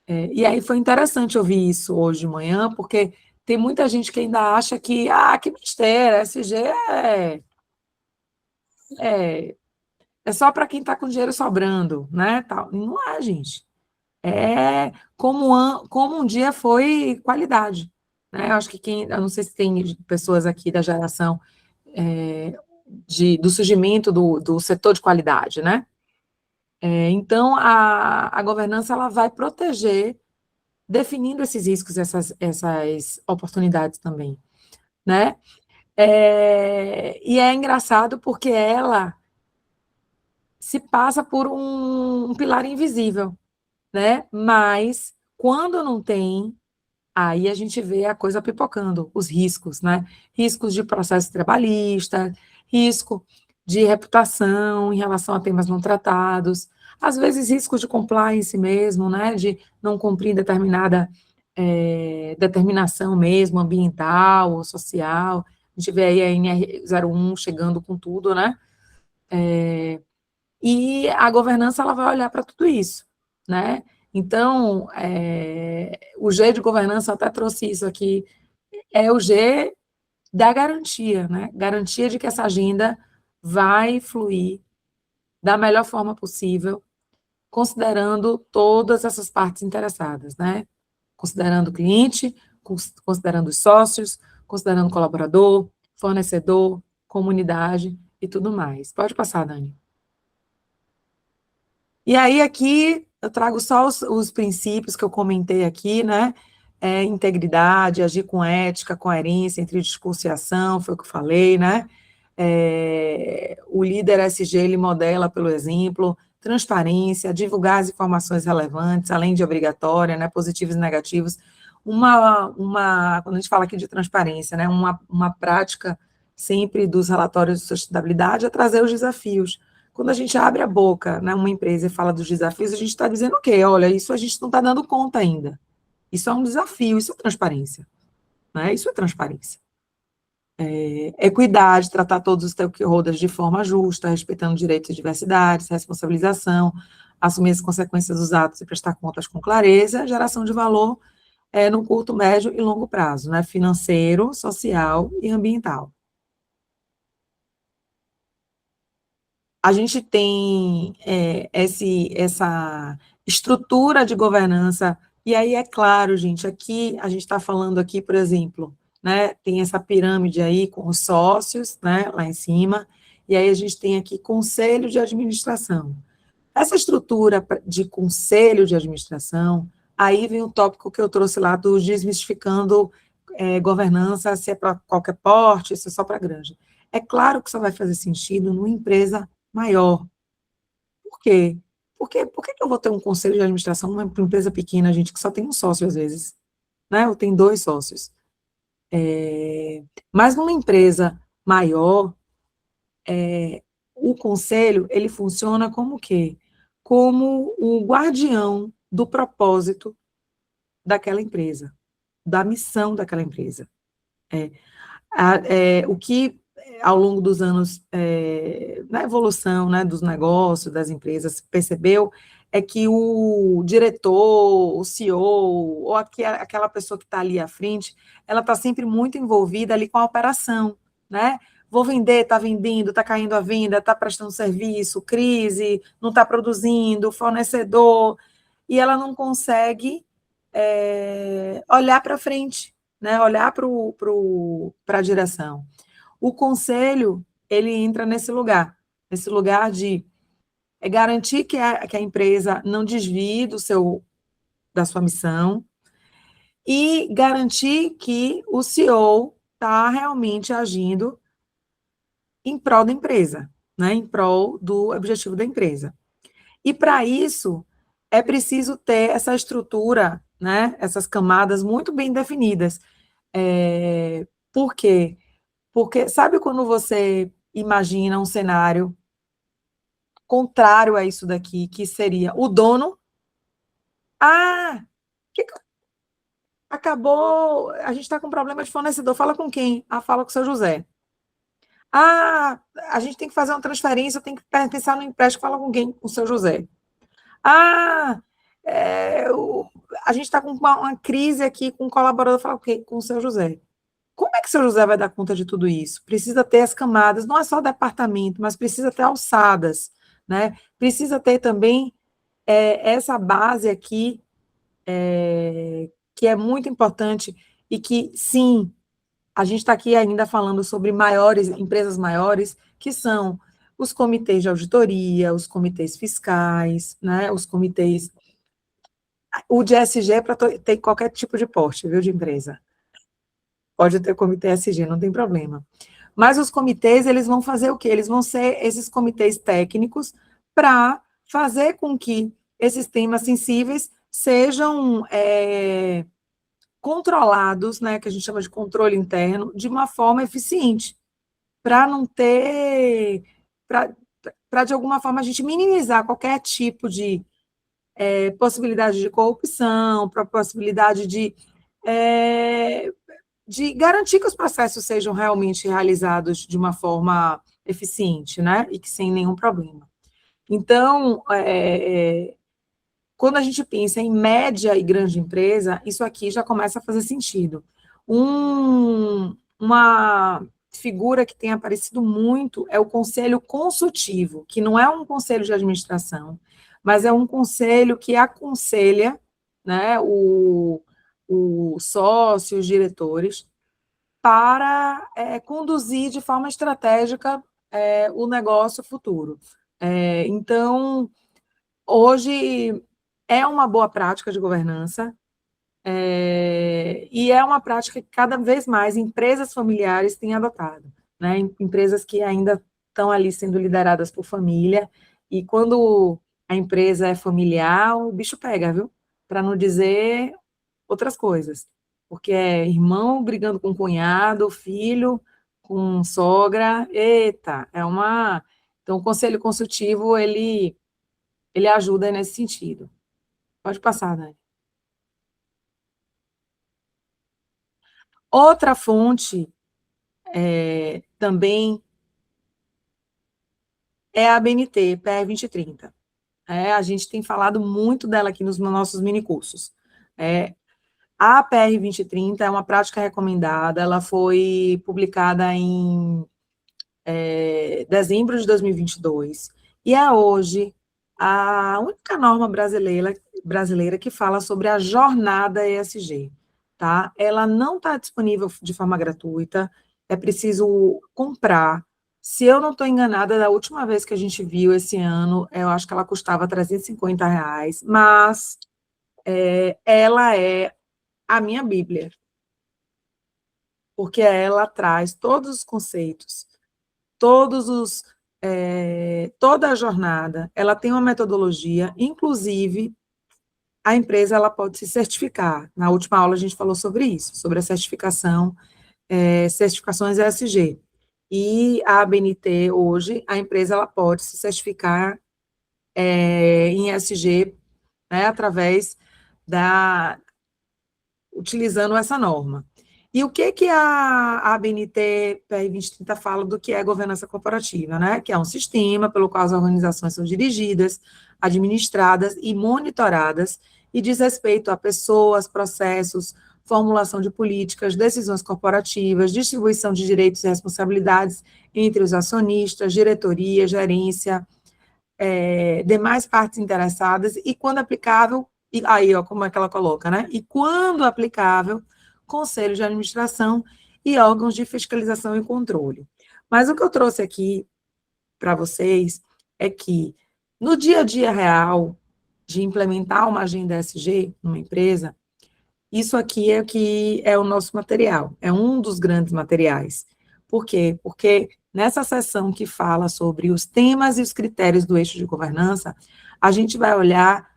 e aí foi interessante ouvir isso hoje de manhã, porque tem muita gente que ainda acha que besteira, SG é, é só para quem está com dinheiro sobrando, né, tal. Não é, gente. É como um dia foi qualidade, né? Eu acho que eu não sei se tem pessoas aqui da geração do surgimento do setor de qualidade, né? Então, a governança ela vai proteger, definindo esses riscos, essas oportunidades também, né? E é engraçado porque ela se passa por um pilar invisível, né? Mas quando não tem, aí a gente vê a coisa pipocando, os riscos, né? Riscos de processo trabalhista, risco de reputação em relação a temas não tratados, às vezes riscos de compliance mesmo, né? De não cumprir determinada determinação mesmo, ambiental ou social. A gente vê aí a NR01 chegando com tudo, né? E a governança ela vai olhar para tudo isso, né? Então, o G de governança, eu até trouxe isso aqui, é o G da garantia, né? Garantia de que essa agenda vai fluir da melhor forma possível, considerando todas essas partes interessadas, né? Considerando o cliente, considerando os sócios, considerando o colaborador, fornecedor, comunidade e tudo mais. Pode passar, Dani. E aí, aqui, eu trago só os princípios que eu comentei aqui, né? Integridade, agir com ética, coerência entre discurso e ação, foi o que eu falei, né? O líder SG, ele modela pelo exemplo, transparência, divulgar as informações relevantes, além de obrigatória, né? Positivos e negativos. Quando a gente fala aqui de transparência, né? Uma prática sempre dos relatórios de sustentabilidade é trazer os desafios. Quando a gente abre a boca, né, uma empresa e fala dos desafios, a gente está dizendo o quê? Olha, isso a gente não está dando conta ainda. Isso é um desafio, isso é transparência. Né? Isso é transparência. Equidade, tratar todos os stakeholders de forma justa, respeitando direitos e diversidades, responsabilização, assumir as consequências dos atos e prestar contas com clareza, geração de valor no curto, médio e longo prazo, né? Financeiro, social e ambiental. A gente tem essa estrutura de governança, e aí é claro, gente, aqui, a gente está falando aqui, por exemplo, né, tem essa pirâmide aí com os sócios, né, lá em cima, e aí a gente tem aqui conselho de administração. Essa estrutura de conselho de administração, aí vem o tópico que eu trouxe lá do desmistificando governança, se é para qualquer porte, se é só para granja. É claro que só vai fazer sentido numa empresa maior. Por quê? Por que eu vou ter um conselho de administração numa empresa pequena, gente, que só tem um sócio às vezes, né? Ou tem dois sócios. Mas numa empresa maior, o conselho, ele funciona como o quê? Como o guardião do propósito daquela empresa, da missão daquela empresa. O que ao longo dos anos, na evolução, né, dos negócios, das empresas, percebeu é que o diretor, o CEO, ou aquela pessoa que está ali à frente, ela está sempre muito envolvida ali com a operação, né? Vou vender, está vendendo, está caindo a venda, está prestando serviço, crise, não está produzindo, fornecedor, e ela não consegue olhar para frente, né? Olhar para a direção. O conselho, ele entra nesse lugar de garantir que a empresa não desvie da sua missão e garantir que o CEO está realmente agindo em prol da empresa, né? Em prol do objetivo da empresa. E para isso é preciso ter essa estrutura, né? Essas camadas muito bem definidas. Por quê? Porque sabe quando você imagina um cenário contrário a isso daqui, que seria o dono. Ah, acabou, a gente está com problema de fornecedor, fala com quem? Ah, fala com o seu José. Ah, a gente tem que fazer uma transferência, tem que pensar no empréstimo, fala com quem? Com o seu José. Ah, a gente está com uma crise aqui com um colaborador, fala com quem? Com o seu José. Como é que o seu José vai dar conta de tudo isso? Precisa ter as camadas, não é só departamento, mas precisa ter alçadas, né? Precisa ter também essa base aqui, que é muito importante e que, sim, a gente está aqui ainda falando sobre empresas maiores, que são os comitês de auditoria, os comitês fiscais, né? Os comitês. O de SG é para ter qualquer tipo de porte, viu, de empresa. Pode ter comitê SG, não tem problema. Mas os comitês, eles vão fazer o quê? Eles vão ser esses comitês técnicos para fazer com que esses temas sensíveis sejam controlados, né, que a gente chama de controle interno, de uma forma eficiente, para não ter, para de alguma forma a gente minimizar qualquer tipo de possibilidade de corrupção, para possibilidade de garantir que os processos sejam realmente realizados de uma forma eficiente, né, e que sem nenhum problema. Então, quando a gente pensa em média e grande empresa, isso aqui já começa a fazer sentido. Uma figura que tem aparecido muito é o conselho consultivo, que não é um conselho de administração, mas é um conselho que aconselha, né, o sócio, os diretores, para conduzir de forma estratégica o negócio futuro. Então, hoje é uma boa prática de governança, e é uma prática que cada vez mais empresas familiares têm adotado, né? Empresas que ainda estão ali sendo lideradas por família, e quando a empresa é familiar, o bicho pega, viu? Para não dizer outras coisas, porque é irmão brigando com cunhado, filho com sogra, eita, Então, o conselho consultivo, ele ajuda nesse sentido. Pode passar, Dani. Outra fonte também é a ABNT, PR 2030. A gente tem falado muito dela aqui nos nossos minicursos. A PR 2030 é uma prática recomendada, ela foi publicada em dezembro de 2022, e é hoje a única norma brasileira que fala sobre a jornada ESG, tá? Ela não está disponível de forma gratuita, é preciso comprar. Se eu não estou enganada, da última vez que a gente viu esse ano, eu acho que ela custava R$ 350, mas ela é a minha Bíblia, porque ela traz todos os conceitos, toda a jornada, ela tem uma metodologia, inclusive a empresa ela pode se certificar. Na última aula a gente falou sobre isso, sobre a certificação, certificações ESG. E a ABNT hoje, a empresa ela pode se certificar em ESG, né, através utilizando essa norma. E o que que a ABNT PR 2030 fala do que é governança corporativa, né? Que é um sistema pelo qual as organizações são dirigidas, administradas e monitoradas e diz respeito a pessoas, processos, formulação de políticas, decisões corporativas, distribuição de direitos e responsabilidades entre os acionistas, diretoria, gerência, demais partes interessadas e, quando aplicável, e aí, ó, como é que ela coloca, né? E, quando aplicável, conselho de administração e órgãos de fiscalização e controle. Mas o que eu trouxe aqui para vocês é que, no dia a dia real de implementar uma agenda ESG numa empresa, isso aqui é que é o nosso material, é um dos grandes materiais. Por quê? Porque nessa sessão que fala sobre os temas e os critérios do eixo de governança, a gente vai olhar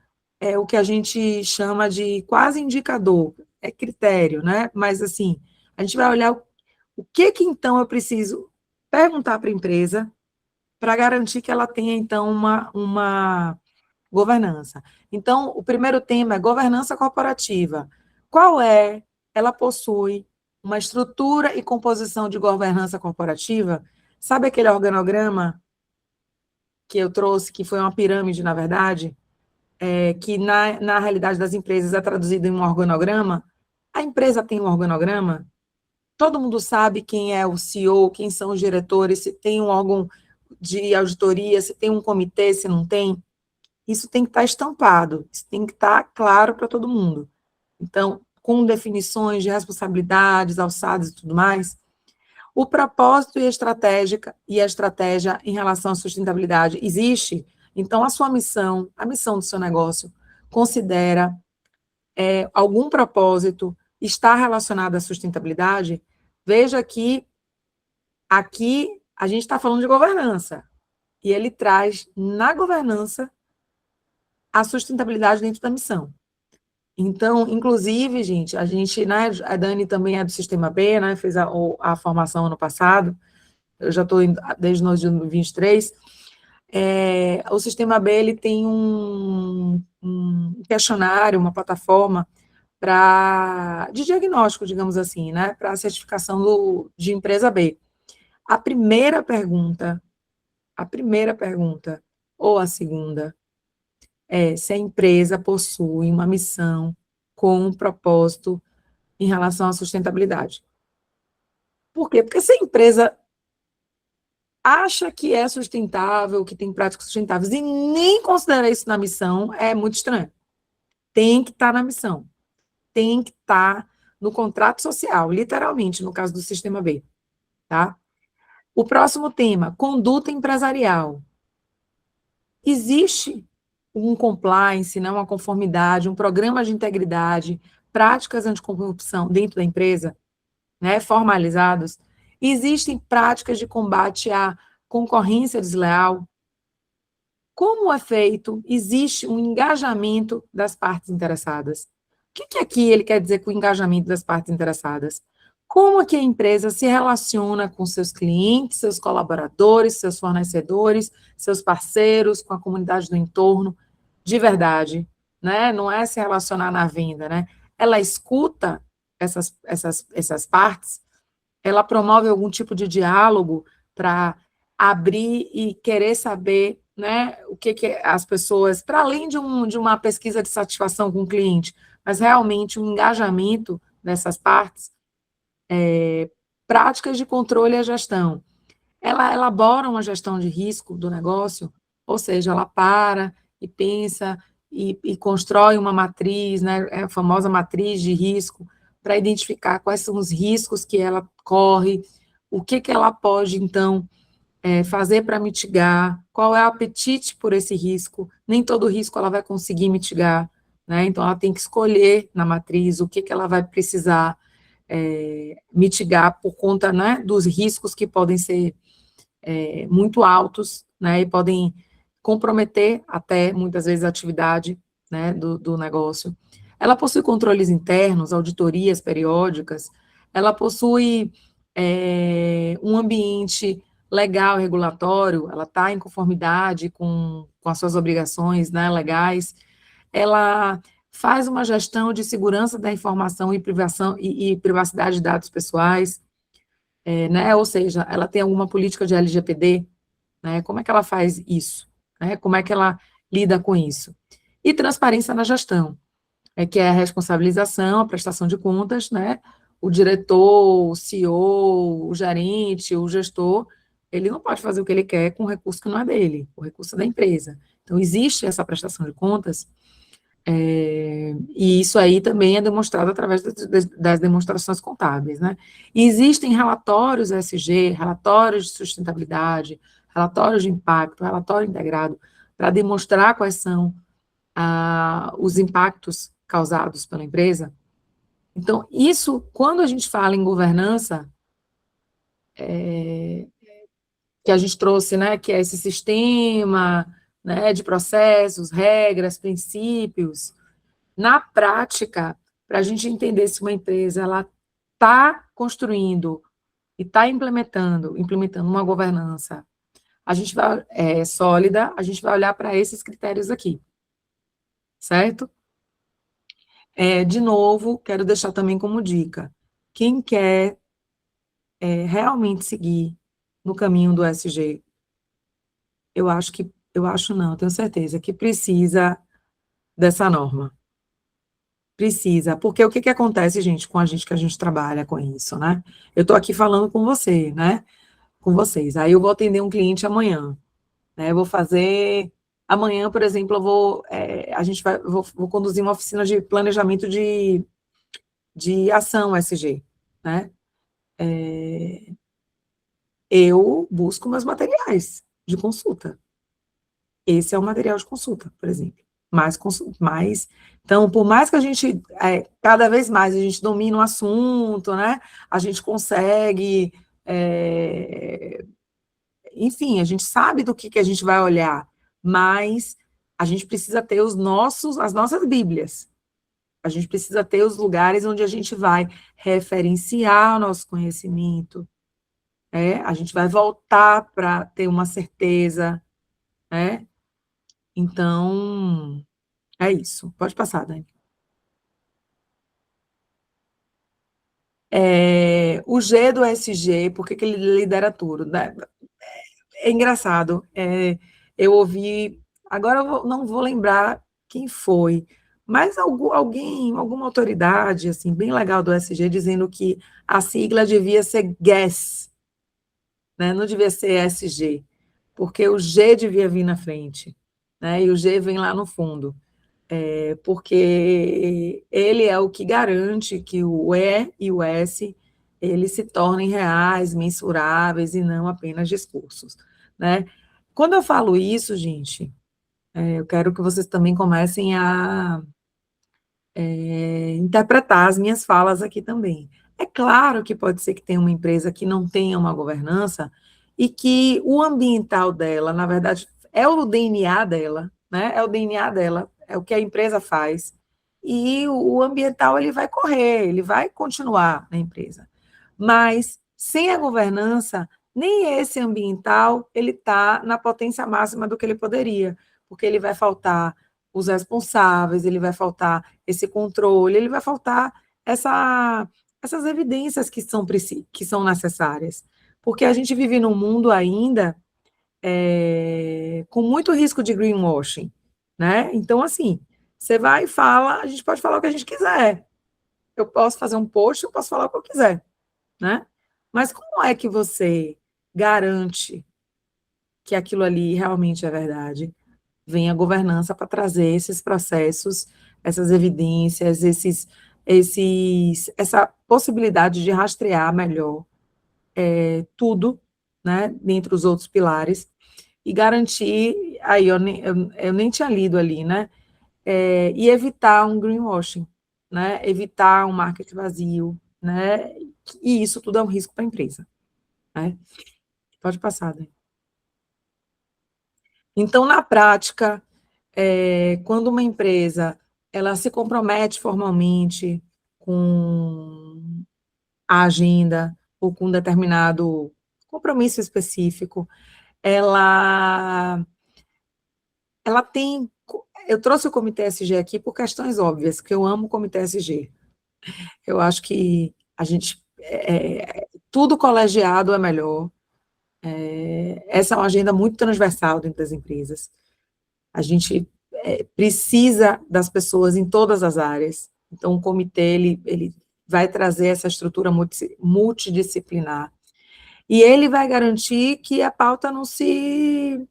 o que a gente chama de quase indicador, é critério, né? Mas, assim, a gente vai olhar o que então eu preciso perguntar para a empresa para garantir que ela tenha, então, uma governança. Então, o primeiro tema é governança corporativa. Qual é? Ela possui uma estrutura e composição de governança corporativa. Sabe aquele organograma que eu trouxe, que foi uma pirâmide, na verdade, que na realidade das empresas é traduzido em um organograma? A empresa tem um organograma? Todo mundo sabe quem é o CEO, quem são os diretores, se tem um órgão de auditoria, se tem um comitê, se não tem. Isso tem que estar estampado, isso tem que estar claro para todo mundo. Então, com definições de responsabilidades, alçadas e tudo mais, o propósito e a estratégia em relação à sustentabilidade existe, então a sua missão, a missão do seu negócio, considera algum propósito, está relacionado à sustentabilidade. Veja que aqui a gente está falando de governança, e ele traz na governança a sustentabilidade dentro da missão. Então, inclusive, gente, né, a Dani também é do Sistema B, né, fez a formação ano passado, eu já estou desde 2023, o Sistema B, ele tem um questionário, uma plataforma de diagnóstico, digamos assim, né, para a certificação de empresa B. A primeira pergunta, ou a segunda, se a empresa possui uma missão com um propósito em relação à sustentabilidade. Por quê? Porque se a empresa acha que é sustentável, que tem práticas sustentáveis, e nem considera isso na missão, é muito estranho. Tem que estar na missão. Tem que estar no contrato social, literalmente, no caso do Sistema B. Tá? O próximo tema, conduta empresarial. Existe um compliance, né, uma conformidade, um programa de integridade, práticas anticorrupção dentro da empresa, né, formalizados. Existem práticas de combate à concorrência desleal. Como é feito? Existe um engajamento das partes interessadas. O que aqui ele quer dizer com o engajamento das partes interessadas? Como que a empresa se relaciona com seus clientes, seus colaboradores, seus fornecedores, seus parceiros, com a comunidade do entorno, de verdade, né? Não é se relacionar na venda, né? Ela escuta essas partes, ela promove algum tipo de diálogo para abrir e querer saber, né, o que as pessoas, para além de uma pesquisa de satisfação com o cliente, mas realmente um engajamento dessas partes, práticas de controle e gestão. Ela elabora uma gestão de risco do negócio, ou seja, ela para e pensa e constrói uma matriz, né, a famosa matriz de risco, para identificar quais são os riscos que ela corre, o que ela pode, então, fazer para mitigar, qual é o apetite por esse risco, nem todo risco ela vai conseguir mitigar, né, então ela tem que escolher na matriz o que ela vai precisar mitigar por conta, né, dos riscos que podem ser muito altos, né, e podem comprometer até, muitas vezes, a atividade, né, do negócio. Ela possui controles internos, auditorias periódicas, ela possui um ambiente legal, regulatório, ela está em conformidade com as suas obrigações, né, legais, ela faz uma gestão de segurança da informação e privacidade de dados pessoais, né? Ou seja, ela tem alguma política de LGPD, né? Como é que ela faz isso? Né? Como é que ela lida com isso? E transparência na gestão, que é a responsabilização, a prestação de contas, né? O diretor, o CEO, o gerente, o gestor, ele não pode fazer o que ele quer com o recurso que não é dele, o recurso é da empresa. Então, existe essa prestação de contas, e isso aí também é demonstrado através das demonstrações contábeis, né? E existem relatórios ESG, relatórios de sustentabilidade, relatórios de impacto, relatório integrado, para demonstrar quais são os impactos causados pela empresa. Então, isso, quando a gente fala em governança, que a gente trouxe, né, que é esse sistema, né, de processos, regras, princípios, na prática, para a gente entender se uma empresa ela está construindo e está implementando uma governança, a gente vai sólida, a gente vai olhar para esses critérios aqui, certo? De novo, quero deixar também como dica, quem quer realmente seguir no caminho do SG, eu acho não, eu tenho certeza que precisa dessa norma. Precisa, porque o que que acontece, gente, com a gente que a gente trabalha com isso, né? Eu estou aqui falando com você, né? Com vocês. Aí eu vou atender um cliente amanhã, né? Eu vou fazer amanhã, por exemplo, a gente vou conduzir uma oficina de planejamento de ação SG, né? Eu busco meus materiais de consulta. Esse é o material de consulta, por exemplo. Então, por mais que a gente, cada vez mais, a gente domine o assunto, né? A gente consegue, enfim, a gente sabe do que a gente vai olhar, mas a gente precisa ter as nossas bíblias. A gente precisa ter os lugares onde a gente vai referenciar o nosso conhecimento, a gente vai voltar para ter uma certeza, né? Então, é isso. Pode passar, Dani. O G do SG, por que que ele lidera tudo, né? É engraçado. Eu ouvi, agora não vou lembrar quem foi, mas alguém, alguma autoridade, assim, bem legal do SG, dizendo que a sigla devia ser GES, né? Não devia ser SG, porque o G devia vir na frente, né? E o G vem lá no fundo. Porque ele é o que garante que o E e o S eles se tornem reais, mensuráveis e não apenas discursos, né? Quando eu falo isso, gente, eu quero que vocês também comecem a interpretar as minhas falas aqui também. É claro que pode ser que tenha uma empresa que não tenha uma governança e que o ambiental dela, na verdade, é o DNA dela, né? É o DNA dela, é o que a empresa faz. E o ambiental ele vai correr, ele vai continuar na empresa. Mas sem a governança, nem esse ambiental ele está na potência máxima do que ele poderia, porque ele vai faltar os responsáveis, ele vai faltar esse controle, ele vai faltar essas evidências que são necessárias. Porque a gente vive num mundo ainda com muito risco de greenwashing, né? Então, assim, você vai e fala, a gente pode falar o que a gente quiser. Eu posso fazer um post, eu posso falar o que eu quiser, né? Mas como é que você garante que aquilo ali realmente é verdade? Vem a governança para trazer esses processos, essas evidências, essa possibilidade de rastrear melhor tudo, né, dentre os outros pilares, e garantir, aí eu nem tinha lido ali, né, e evitar um greenwashing, né, evitar um marketing vazio, né, e isso tudo é um risco para a empresa, né. Pode passar, né? Então, na prática, quando uma empresa ela se compromete formalmente com a agenda ou com um determinado compromisso específico, ela ela tem... Eu trouxe o Comitê SG aqui por questões óbvias, que eu amo o Comitê SG. Eu acho que a gente... tudo colegiado é melhor. Essa é uma agenda muito transversal dentro das empresas. A gente precisa das pessoas em todas as áreas. Então, o comitê ele vai trazer essa estrutura multidisciplinar. E ele vai garantir que a pauta não se...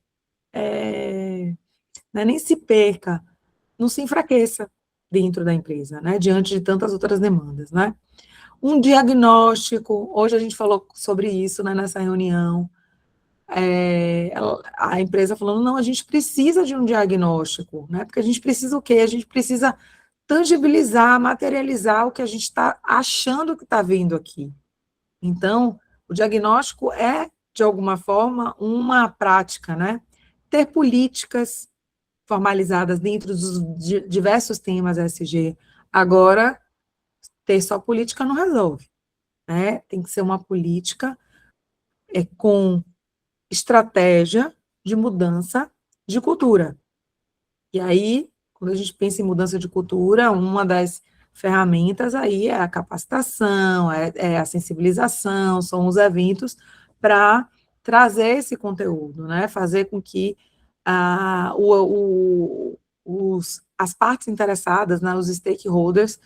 nem se perca, não se enfraqueça dentro da empresa, né, diante de tantas outras demandas, né. Um diagnóstico, hoje a gente falou sobre isso, né, nessa reunião, a empresa falando, não, a gente precisa de um diagnóstico, né, porque a gente precisa o quê? A gente precisa tangibilizar, materializar o que a gente está achando que está vendo aqui. Então, o diagnóstico é, de alguma forma, uma prática, né? Ter políticas formalizadas dentro dos diversos temas SG. Agora, ter só política não resolve, né? Tem que ser uma política com estratégia de mudança de cultura. E aí, quando a gente pensa em mudança de cultura, uma das ferramentas aí é a capacitação, é a sensibilização, são os eventos para trazer esse conteúdo, né? Fazer com que as partes interessadas, né, os stakeholders,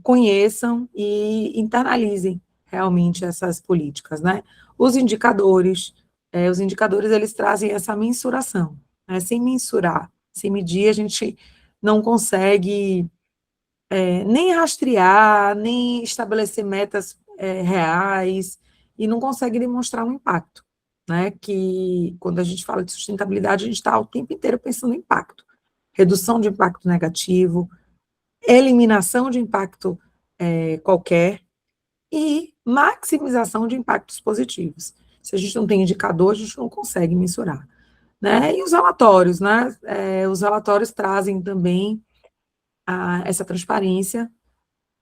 conheçam e internalizem realmente essas políticas, né? Os indicadores eles trazem essa mensuração, né? Sem mensurar, sem medir, a gente não consegue nem rastrear, nem estabelecer metas reais, e não consegue demonstrar um impacto, né? Que quando a gente fala de sustentabilidade, a gente está o tempo inteiro pensando em impacto. Redução de impacto negativo, eliminação de impacto qualquer e maximização de impactos positivos. Se a gente não tem indicador, a gente não consegue mensurar, né? E os relatórios, né? Os relatórios trazem também essa transparência,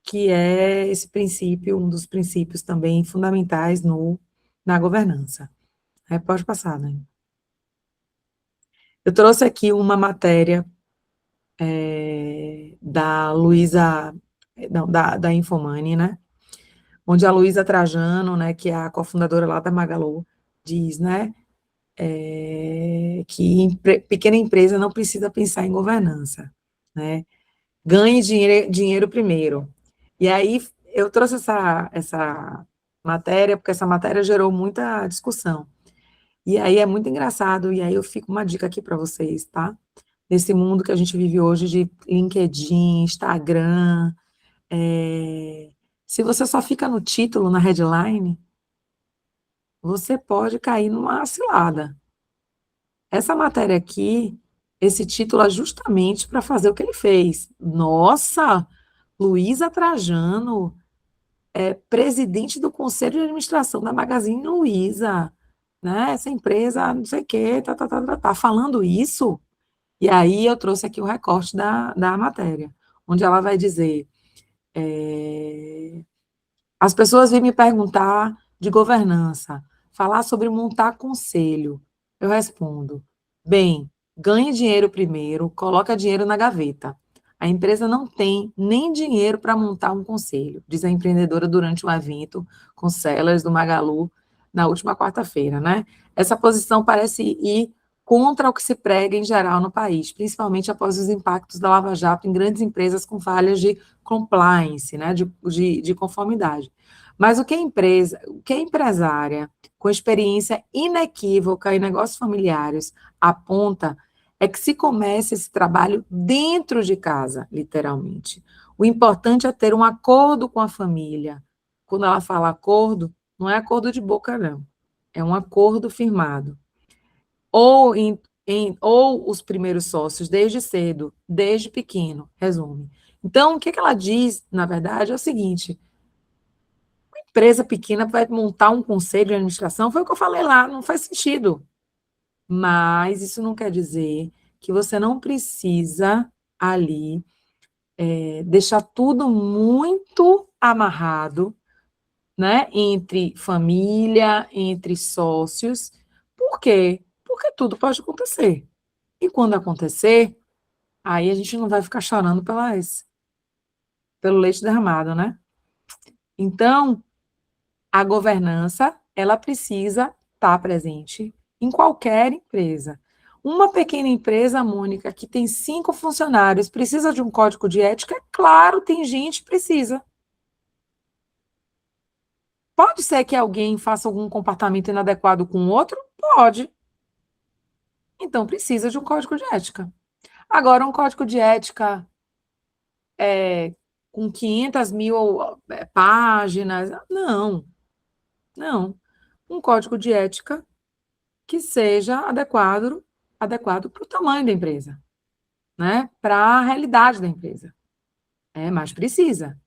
que é esse princípio, um dos princípios também fundamentais na governança. Pode passar, né? Eu trouxe aqui uma matéria da Luísa, não, da Infomani, né? Onde a Luísa Trajano, né, que é a cofundadora lá da Magalu, diz, né, que pequena empresa não precisa pensar em governança, né? Ganhe dinheiro primeiro. E aí eu trouxe essa matéria, porque essa matéria gerou muita discussão. E aí é muito engraçado, e aí eu fico uma dica aqui para vocês, tá? Nesse mundo que a gente vive hoje de LinkedIn, Instagram, se você só fica no título, na headline, você pode cair numa cilada. Essa matéria aqui, esse título é justamente para fazer o que ele fez. Nossa, Luísa Trajano presidente do conselho de administração da Magazine Luiza, né? Essa empresa, não sei o quê, falando isso. E aí eu trouxe aqui o recorte da matéria, onde ela vai dizer: as pessoas vêm me perguntar de governança, falar sobre montar conselho. Eu respondo: bem, ganhe dinheiro primeiro, coloca dinheiro na gaveta. A empresa não tem nem dinheiro para montar um conselho, diz a empreendedora durante um evento com sellers do Magalu na última quarta-feira, né? Essa posição parece ir contra o que se prega em geral no país, principalmente após os impactos da Lava Jato em grandes empresas com falhas de compliance, né, de conformidade. Mas o que a empresária com experiência inequívoca em negócios familiares aponta é que se comece esse trabalho dentro de casa, literalmente. O importante é ter um acordo com a família. Quando ela fala acordo, não é acordo de boca, não. É um acordo firmado. Ou os primeiros sócios, desde cedo, desde pequeno, resume. Então, o que ela diz, na verdade, é o seguinte: empresa pequena vai montar um conselho de administração, foi o que eu falei lá, não faz sentido. Mas isso não quer dizer que você não precisa ali deixar tudo muito amarrado, né, entre família, entre sócios. Por quê? Porque tudo pode acontecer. E quando acontecer, aí a gente não vai ficar chorando pelo leite derramado, né? Então, a governança, ela precisa estar presente em qualquer empresa. Uma pequena empresa, Mônica, que tem 5 funcionários, precisa de um código de ética? Claro, tem gente que precisa. Pode ser que alguém faça algum comportamento inadequado com o outro? Pode. Então, precisa de um código de ética. Agora, um código de ética com 500 mil páginas, não, não. Um código de ética que seja adequado para o tamanho da empresa, né? Para a realidade da empresa. Mas precisa.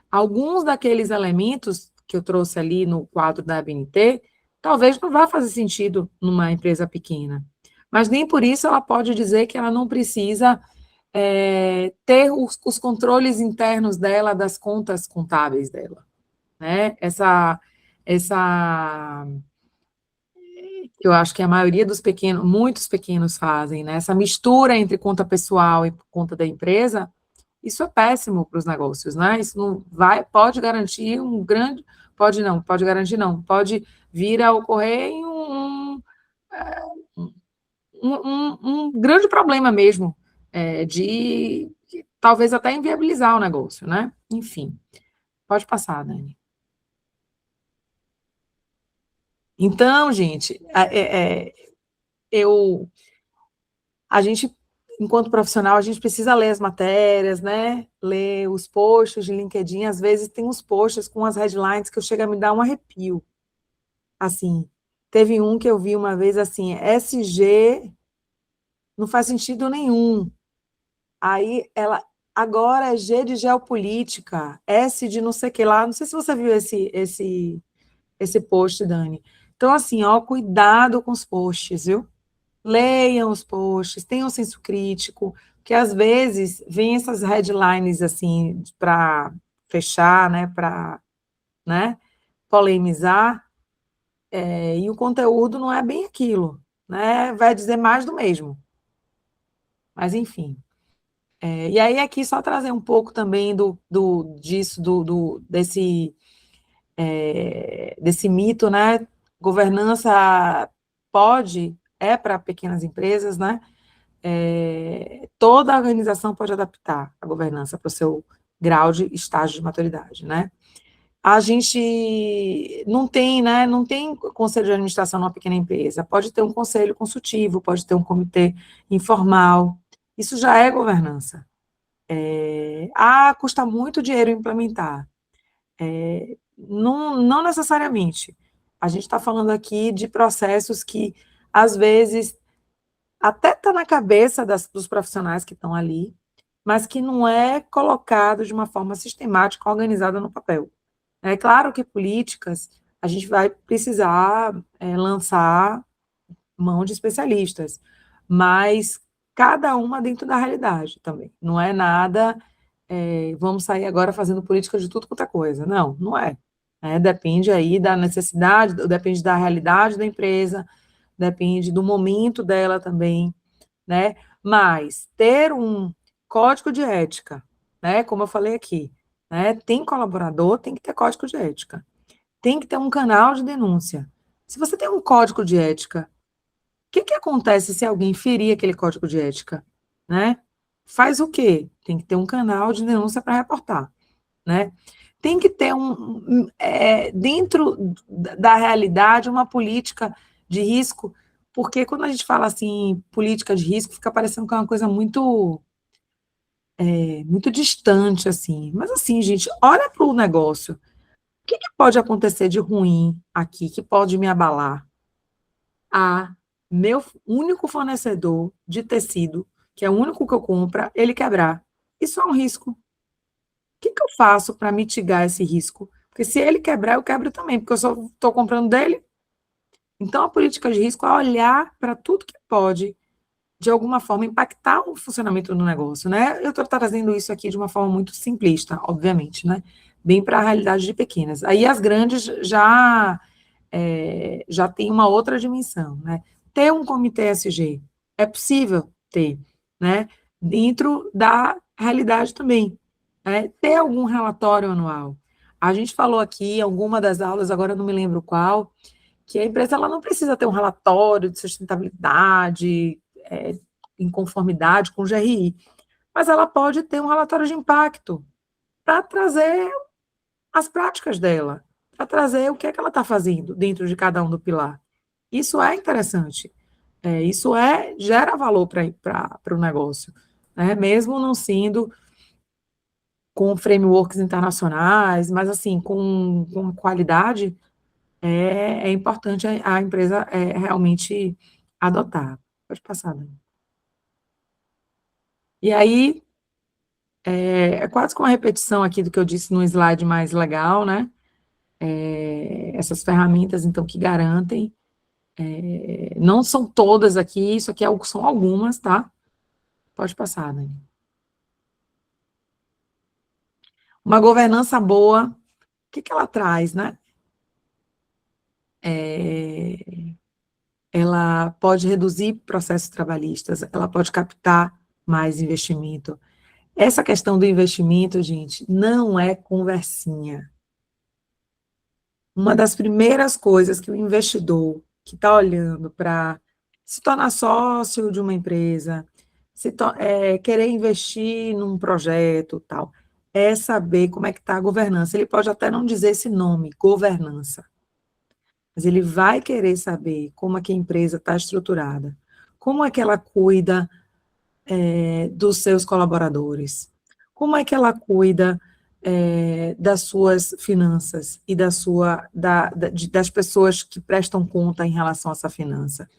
Alguns daqueles elementos que eu trouxe ali no quadro da ABNT, talvez não vá fazer sentido numa empresa pequena. Mas nem por isso ela pode dizer que ela não precisa ter os controles internos dela, das contas contábeis dela. Né? Eu acho que a maioria dos pequenos, muitos pequenos fazem, né? Essa mistura entre conta pessoal e conta da empresa, isso é péssimo para os negócios, né? Isso não pode garantir um grande, pode garantir não, pode vir a ocorrer em um grande problema mesmo, de talvez até inviabilizar o negócio, né? Enfim, pode passar, Dani. Então, gente, a gente, enquanto profissional, a gente precisa ler as matérias, né? Ler os posts de LinkedIn. Às vezes tem uns posts com as headlines que eu chego a me dar um arrepio. Assim, teve um que eu vi uma vez assim, SG não faz sentido nenhum. Aí ela agora é G de geopolítica, S de não sei o que lá. Não sei se você viu esse post, Dani. Então, assim, ó, cuidado com os posts, viu? Leiam os posts, tenham senso crítico, porque às vezes vem essas headlines assim para fechar, né, para, né, polemizar, e o conteúdo não é bem aquilo, né? Vai dizer mais do mesmo. Mas enfim. E aí aqui só trazer um pouco também desse mito, né? Governança para pequenas empresas, né? Toda a organização pode adaptar a governança para o seu grau de estágio de maturidade, né? A gente não tem, né? Não tem conselho de administração numa pequena empresa. Pode ter um conselho consultivo, pode ter um comitê informal. Isso já é governança. Custa muito dinheiro implementar. Não necessariamente. A gente está falando aqui de processos que, às vezes, até está na cabeça dos profissionais que estão ali, mas que não é colocado de uma forma sistemática, organizada no papel. É claro que políticas, a gente vai precisar lançar mão de especialistas, mas cada uma dentro da realidade também. Não é nada, vamos sair agora fazendo política de tudo quanto é coisa. Não, não é. Depende aí da necessidade, depende da realidade da empresa, depende do momento dela também, né? Mas ter um código de ética, né? Como eu falei aqui, né? Tem colaborador, tem que ter código de ética. Tem que ter um canal de denúncia. Se você tem um código de ética, o que acontece se alguém ferir aquele código de ética, né? Faz o quê? Tem que ter um canal de denúncia para reportar, né? Tem que ter dentro da realidade, uma política de risco, porque quando a gente fala assim, política de risco, fica parecendo que é uma coisa muito distante, assim. Mas assim, gente, olha para o negócio. O que pode acontecer de ruim aqui, que pode me abalar? Meu único fornecedor de tecido, que é o único que eu compro, ele quebrar. Isso é um risco. O que eu faço para mitigar esse risco? Porque se ele quebrar, eu quebro também, porque eu só estou comprando dele. Então, a política de risco é olhar para tudo que pode, de alguma forma, impactar o funcionamento do negócio, né? Eu estou trazendo isso aqui de uma forma muito simplista, obviamente, né? Bem para a realidade de pequenas. Aí as grandes já tem uma outra dimensão, né? Ter um comitê SG é possível? ter, né? Dentro da realidade também, né? Ter algum relatório anual. A gente falou aqui em alguma das aulas, agora eu não me lembro qual, que a empresa ela não precisa ter um relatório de sustentabilidade, em conformidade com o GRI, mas ela pode ter um relatório de impacto para trazer as práticas dela, para trazer o que é que ela está fazendo dentro de cada um do pilar. Isso é interessante. Isso gera valor para o negócio, né? Mesmo não sendo com frameworks internacionais, mas assim, com qualidade, é importante a empresa realmente adotar. Pode passar, Dani. E aí, é quase com uma repetição aqui do que eu disse no slide mais legal, né? Essas ferramentas, então, que garantem, não são todas aqui, isso aqui são algumas, tá? Pode passar, Dani. Uma governança boa, o que ela traz, né? Ela pode reduzir processos trabalhistas, ela pode captar mais investimento. Essa questão do investimento, gente, não é conversinha. Uma das primeiras coisas que o investidor que está olhando para se tornar sócio de uma empresa, querer investir num projeto, tal, é saber como é que está a governança. Ele pode até não dizer esse nome, governança, mas ele vai querer saber como é que a empresa está estruturada, como é que ela cuida dos seus colaboradores, como é que ela cuida das suas finanças e das pessoas que prestam conta em relação a essa finança.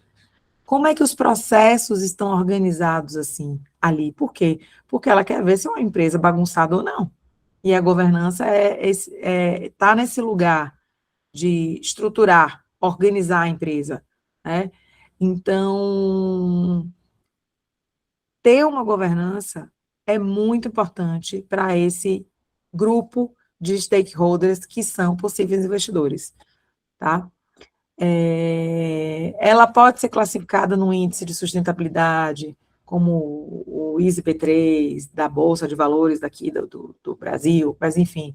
Como é que os processos estão organizados assim, ali? Por quê? Porque ela quer ver se é uma empresa bagunçada ou não. E a governança está nesse lugar de estruturar, organizar a empresa, né? Então, ter uma governança é muito importante para esse grupo de stakeholders que são possíveis investidores, tá? Ela pode ser classificada no índice de sustentabilidade, como o ISE B3, da Bolsa de Valores daqui do Brasil, mas enfim,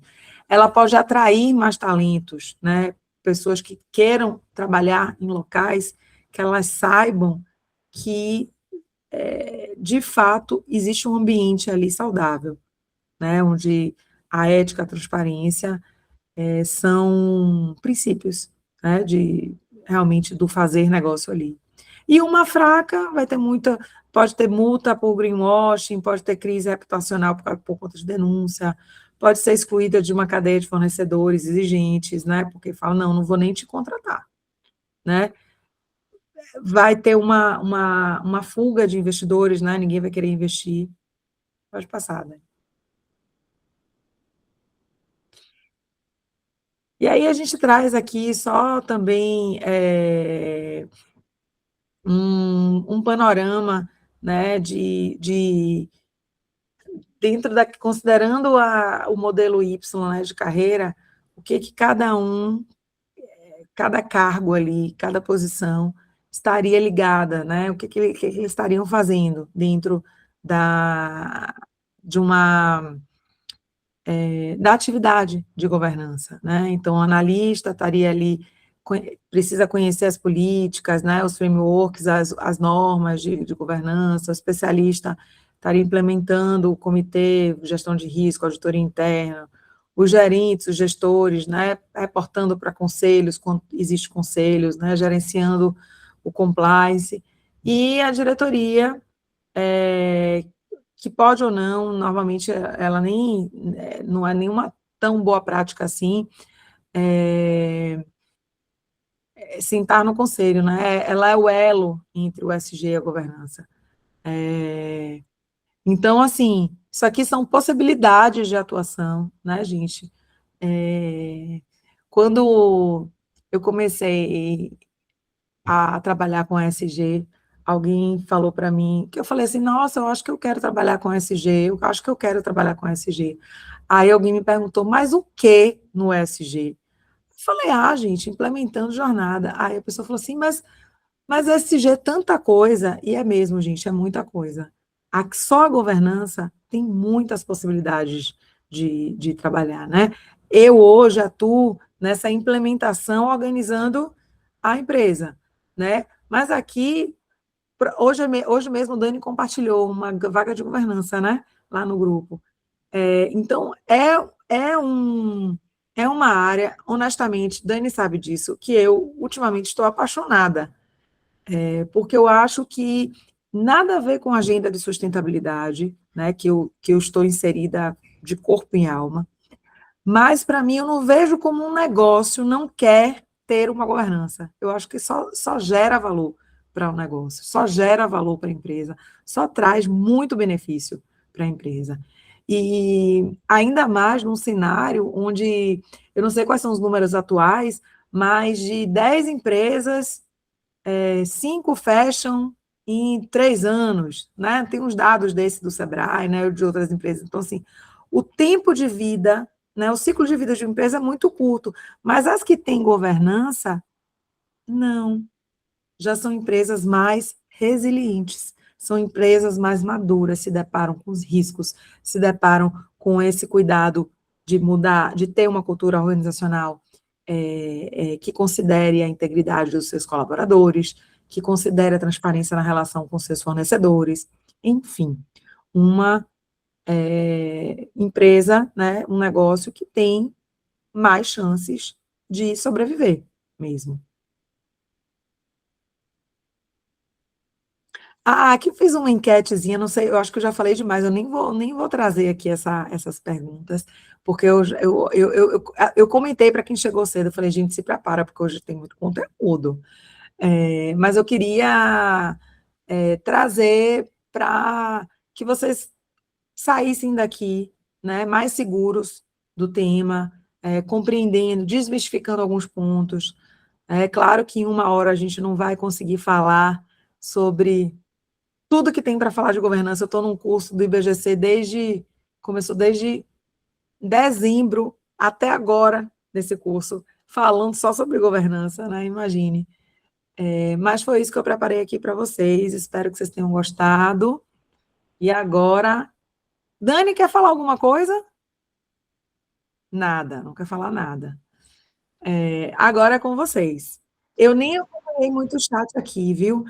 ela pode atrair mais talentos, né? Pessoas que queiram trabalhar em locais que elas saibam que de fato, existe um ambiente ali saudável, né, onde a ética, a transparência são princípios, né, realmente do fazer negócio ali. E uma fraca vai ter pode ter multa por greenwashing, pode ter crise reputacional por conta de denúncia, pode ser excluída de uma cadeia de fornecedores exigentes, né, porque fala, não vou nem te contratar, né, vai ter uma fuga de investidores, né? Ninguém vai querer investir. Pode passar, né? E aí a gente traz aqui só também um panorama, né, considerando o modelo Y, né, de carreira, o que cada cargo ali, cada posição estaria ligada, né? O que eles estariam fazendo dentro de uma da atividade de governança, né? Então, o analista estaria ali, precisa conhecer as políticas, né? Os frameworks, as normas de governança, o especialista estaria implementando o comitê, gestão de risco, auditoria interna, os gerentes, os gestores, né? Reportando para conselhos, quando existe conselhos, né? Gerenciando o compliance, e a diretoria, que pode ou não, normalmente ela nem não é nenhuma tão boa prática assim, sentar no conselho, né? Ela é o elo entre o SG e a governança. Então, assim, isso aqui são possibilidades de atuação, né, gente? Quando eu comecei a trabalhar com SG, alguém falou para mim, que eu falei assim, nossa, eu acho que eu quero trabalhar com SG, eu acho que eu quero trabalhar com SG. Aí alguém me perguntou, mas o que no SG? Eu falei, gente, implementando jornada. Aí a pessoa falou assim, mas Mas SG é tanta coisa, e é mesmo, gente, é muita coisa. Só a governança tem muitas possibilidades de trabalhar, né? Eu hoje atuo nessa implementação organizando a empresa, né? Mas aqui, hoje mesmo, o Dani compartilhou uma vaga de governança, né? Lá no grupo. Então, é, um, é uma área, honestamente, Dani sabe disso, que eu ultimamente estou apaixonada, porque eu acho que nada a ver com a agenda de sustentabilidade, né, que eu estou inserida de corpo e alma, mas, para mim, eu não vejo como um negócio não quer ter uma governança. Eu acho que só gera valor para o negócio, só gera valor para a empresa, só traz muito benefício para a empresa. E ainda mais num cenário onde, eu não sei quais são os números atuais, mas de 10 empresas, 5 fecham em 3 anos, né? Tem uns dados desse do Sebrae, né, de outras empresas. Então, assim, o tempo de vida, né, o ciclo de vida de uma empresa é muito curto, mas as que têm governança, não. Já são empresas mais resilientes, são empresas mais maduras, se deparam com os riscos, se deparam com esse cuidado de mudar, de ter uma cultura organizacional que considere a integridade dos seus colaboradores, que considere a transparência na relação com seus fornecedores, enfim, uma empresa, né, um negócio que tem mais chances de sobreviver mesmo. Aqui eu fiz uma enquetezinha, não sei, eu acho que eu já falei demais, eu nem vou trazer aqui essas perguntas, porque eu comentei para quem chegou cedo, eu falei, gente, se prepara, porque hoje tem muito conteúdo. Mas eu queria trazer para que vocês saíssem daqui, né, mais seguros do tema, compreendendo, desmistificando alguns pontos. É claro que em 1 hora a gente não vai conseguir falar sobre tudo que tem para falar de governança. Eu estou num curso do IBGC começou desde dezembro até agora, nesse curso, falando só sobre governança, né? Imagine. Mas foi isso que eu preparei aqui para vocês. Espero que vocês tenham gostado. E agora, Dani, quer falar alguma coisa? Nada, não quer falar nada. Agora é com vocês. Eu nem acompanhei muito o chat aqui, viu?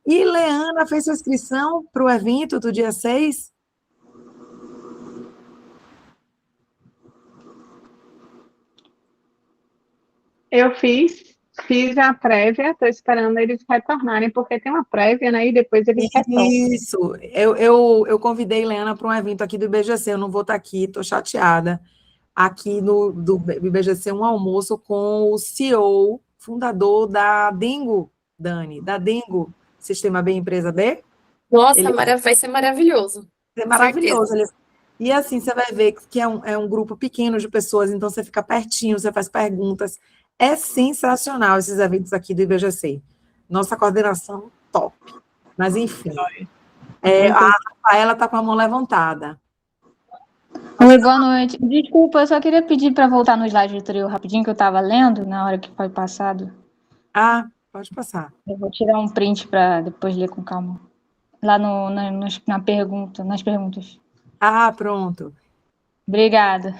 E Leana fez sua inscrição para o evento do dia 6? Eu fiz a prévia, estou esperando eles retornarem, porque tem uma prévia, né? E depois eles retornam. Isso, eu convidei Leana para um evento aqui do IBGC, eu não vou estar aqui, estou chateada. Aqui do IBGC, um almoço com o CEO, fundador da Dengo, Dani, da Dengo, Sistema B, Empresa B. Nossa, Ele vai ser maravilhoso, é com certeza. maravilhoso. E assim, você vai ver que é um grupo pequeno de pessoas, então você fica pertinho, você faz perguntas. É sensacional esses eventos aqui do IBGC. Nossa coordenação, top. Mas, enfim, a Rafaela está com a mão levantada. Oi, boa noite. Desculpa, eu só queria pedir para voltar no slide anterior rapidinho, que eu estava lendo na hora que foi passado. Pode passar. Eu vou tirar um print para depois ler com calma. Lá nas perguntas. Pronto. Obrigada.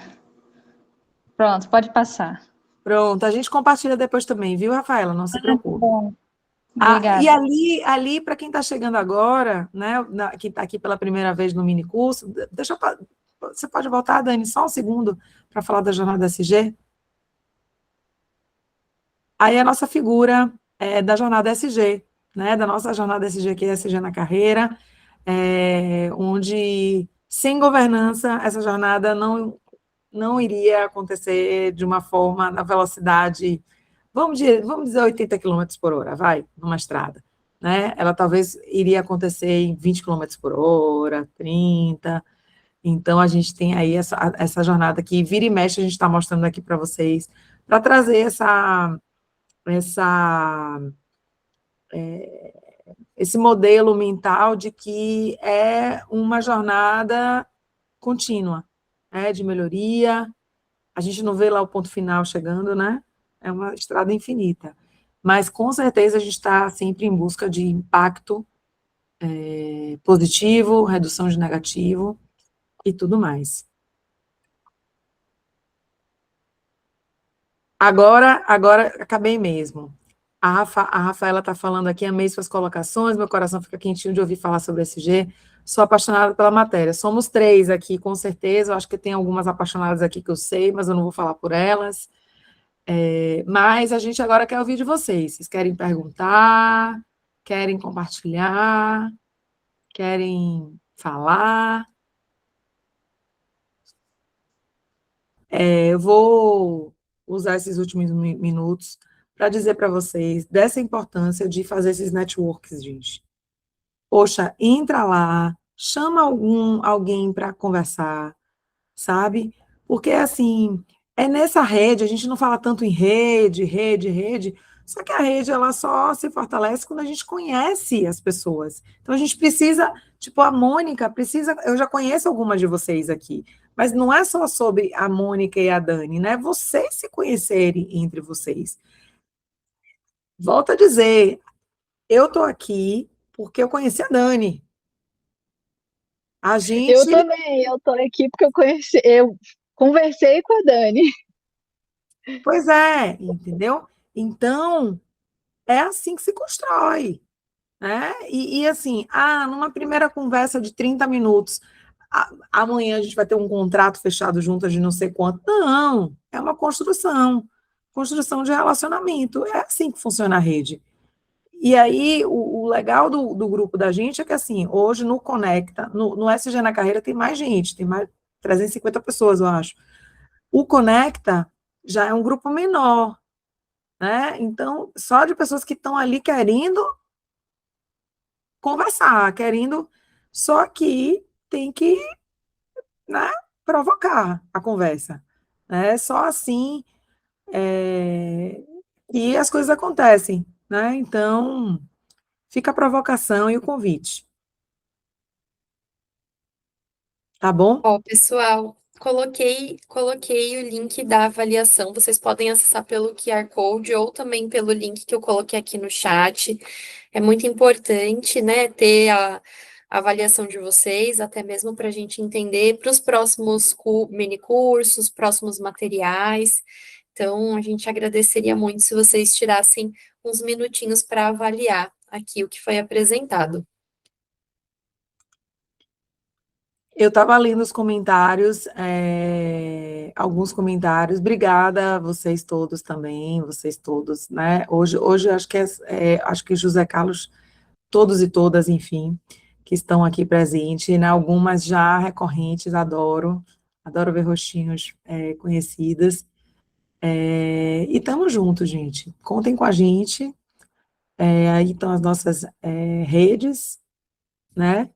Pronto, pode passar. Pronto, a gente compartilha depois também, viu, Rafaela? Não se preocupe. Bom, obrigada. E ali para quem está chegando agora, né, quem está aqui pela primeira vez no mini curso, você pode voltar, Dani, só um segundo para falar da jornada SG? Aí a nossa figura da jornada SG, né, da nossa jornada SG, que é SG na carreira, onde sem governança essa jornada não iria acontecer de uma forma, na velocidade, vamos dizer 80 quilômetros por hora, vai, numa estrada, né? Ela talvez iria acontecer em 20 quilômetros por hora, 30. Então, a gente tem aí essa jornada que vira e mexe, a gente está mostrando aqui para vocês, para trazer esse modelo mental de que é uma jornada contínua, de melhoria. A gente não vê lá o ponto final chegando, né? É uma estrada infinita. mas com certeza a gente está sempre em busca de impacto positivo, redução de negativo e tudo mais. Agora acabei mesmo. A Rafaela está falando aqui, amei suas colocações, meu coração fica quentinho de ouvir falar sobre SG, sou apaixonada pela matéria. Somos 3 aqui, com certeza, eu acho que tem algumas apaixonadas aqui que eu sei, mas eu não vou falar por elas. Mas a gente agora quer ouvir de vocês. Vocês querem perguntar, querem compartilhar, querem falar? Eu vou usar esses últimos minutos para dizer para vocês dessa importância de fazer esses networks, gente. Poxa, entra lá, chama alguém para conversar, sabe? Porque, assim, é nessa rede, a gente não fala tanto em rede, só que a rede, ela só se fortalece quando a gente conhece as pessoas. Então, a gente precisa, tipo, a Mônica precisa, eu já conheço algumas de vocês aqui, mas não é só sobre a Mônica e a Dani, né? Vocês se conhecerem entre vocês. Volto a dizer, eu tô aqui porque eu conheci a Dani. A gente... Eu também, eu tô aqui porque eu conversei com a Dani. Pois é, entendeu? Então, é assim que se constrói, né? E assim, numa primeira conversa de 30 minutos, amanhã a gente vai ter um contrato fechado juntas de não sei quanto. Não, é uma construção de relacionamento. É assim que funciona a rede. E aí, o legal do grupo da gente é que, assim, hoje no Conecta, no SG na Carreira tem mais gente, tem mais 350 pessoas, eu acho. O Conecta já é um grupo menor, né? Então, só de pessoas que estão ali querendo conversar, querendo, só que tem que, né, provocar a conversa, né? Só assim que as coisas acontecem, né? Então, fica a provocação e o convite. Tá bom? Ó, pessoal, coloquei o link da avaliação. Vocês podem acessar pelo QR Code ou também pelo link que eu coloquei aqui no chat. É muito importante, né, ter a avaliação de vocês, até mesmo para a gente entender para os próximos mini cursos, próximos materiais. Então, a gente agradeceria muito se vocês tirassem uns minutinhos para avaliar aqui o que foi apresentado. Eu estava lendo os comentários, alguns comentários. Obrigada a vocês todos também, vocês todos, né? Hoje acho que acho que José Carlos, todos e todas, enfim, que estão aqui presentes, né? Algumas já recorrentes, adoro ver rostinhos conhecidas. E estamos juntos, gente. Contem com a gente. Aí estão as nossas redes, né?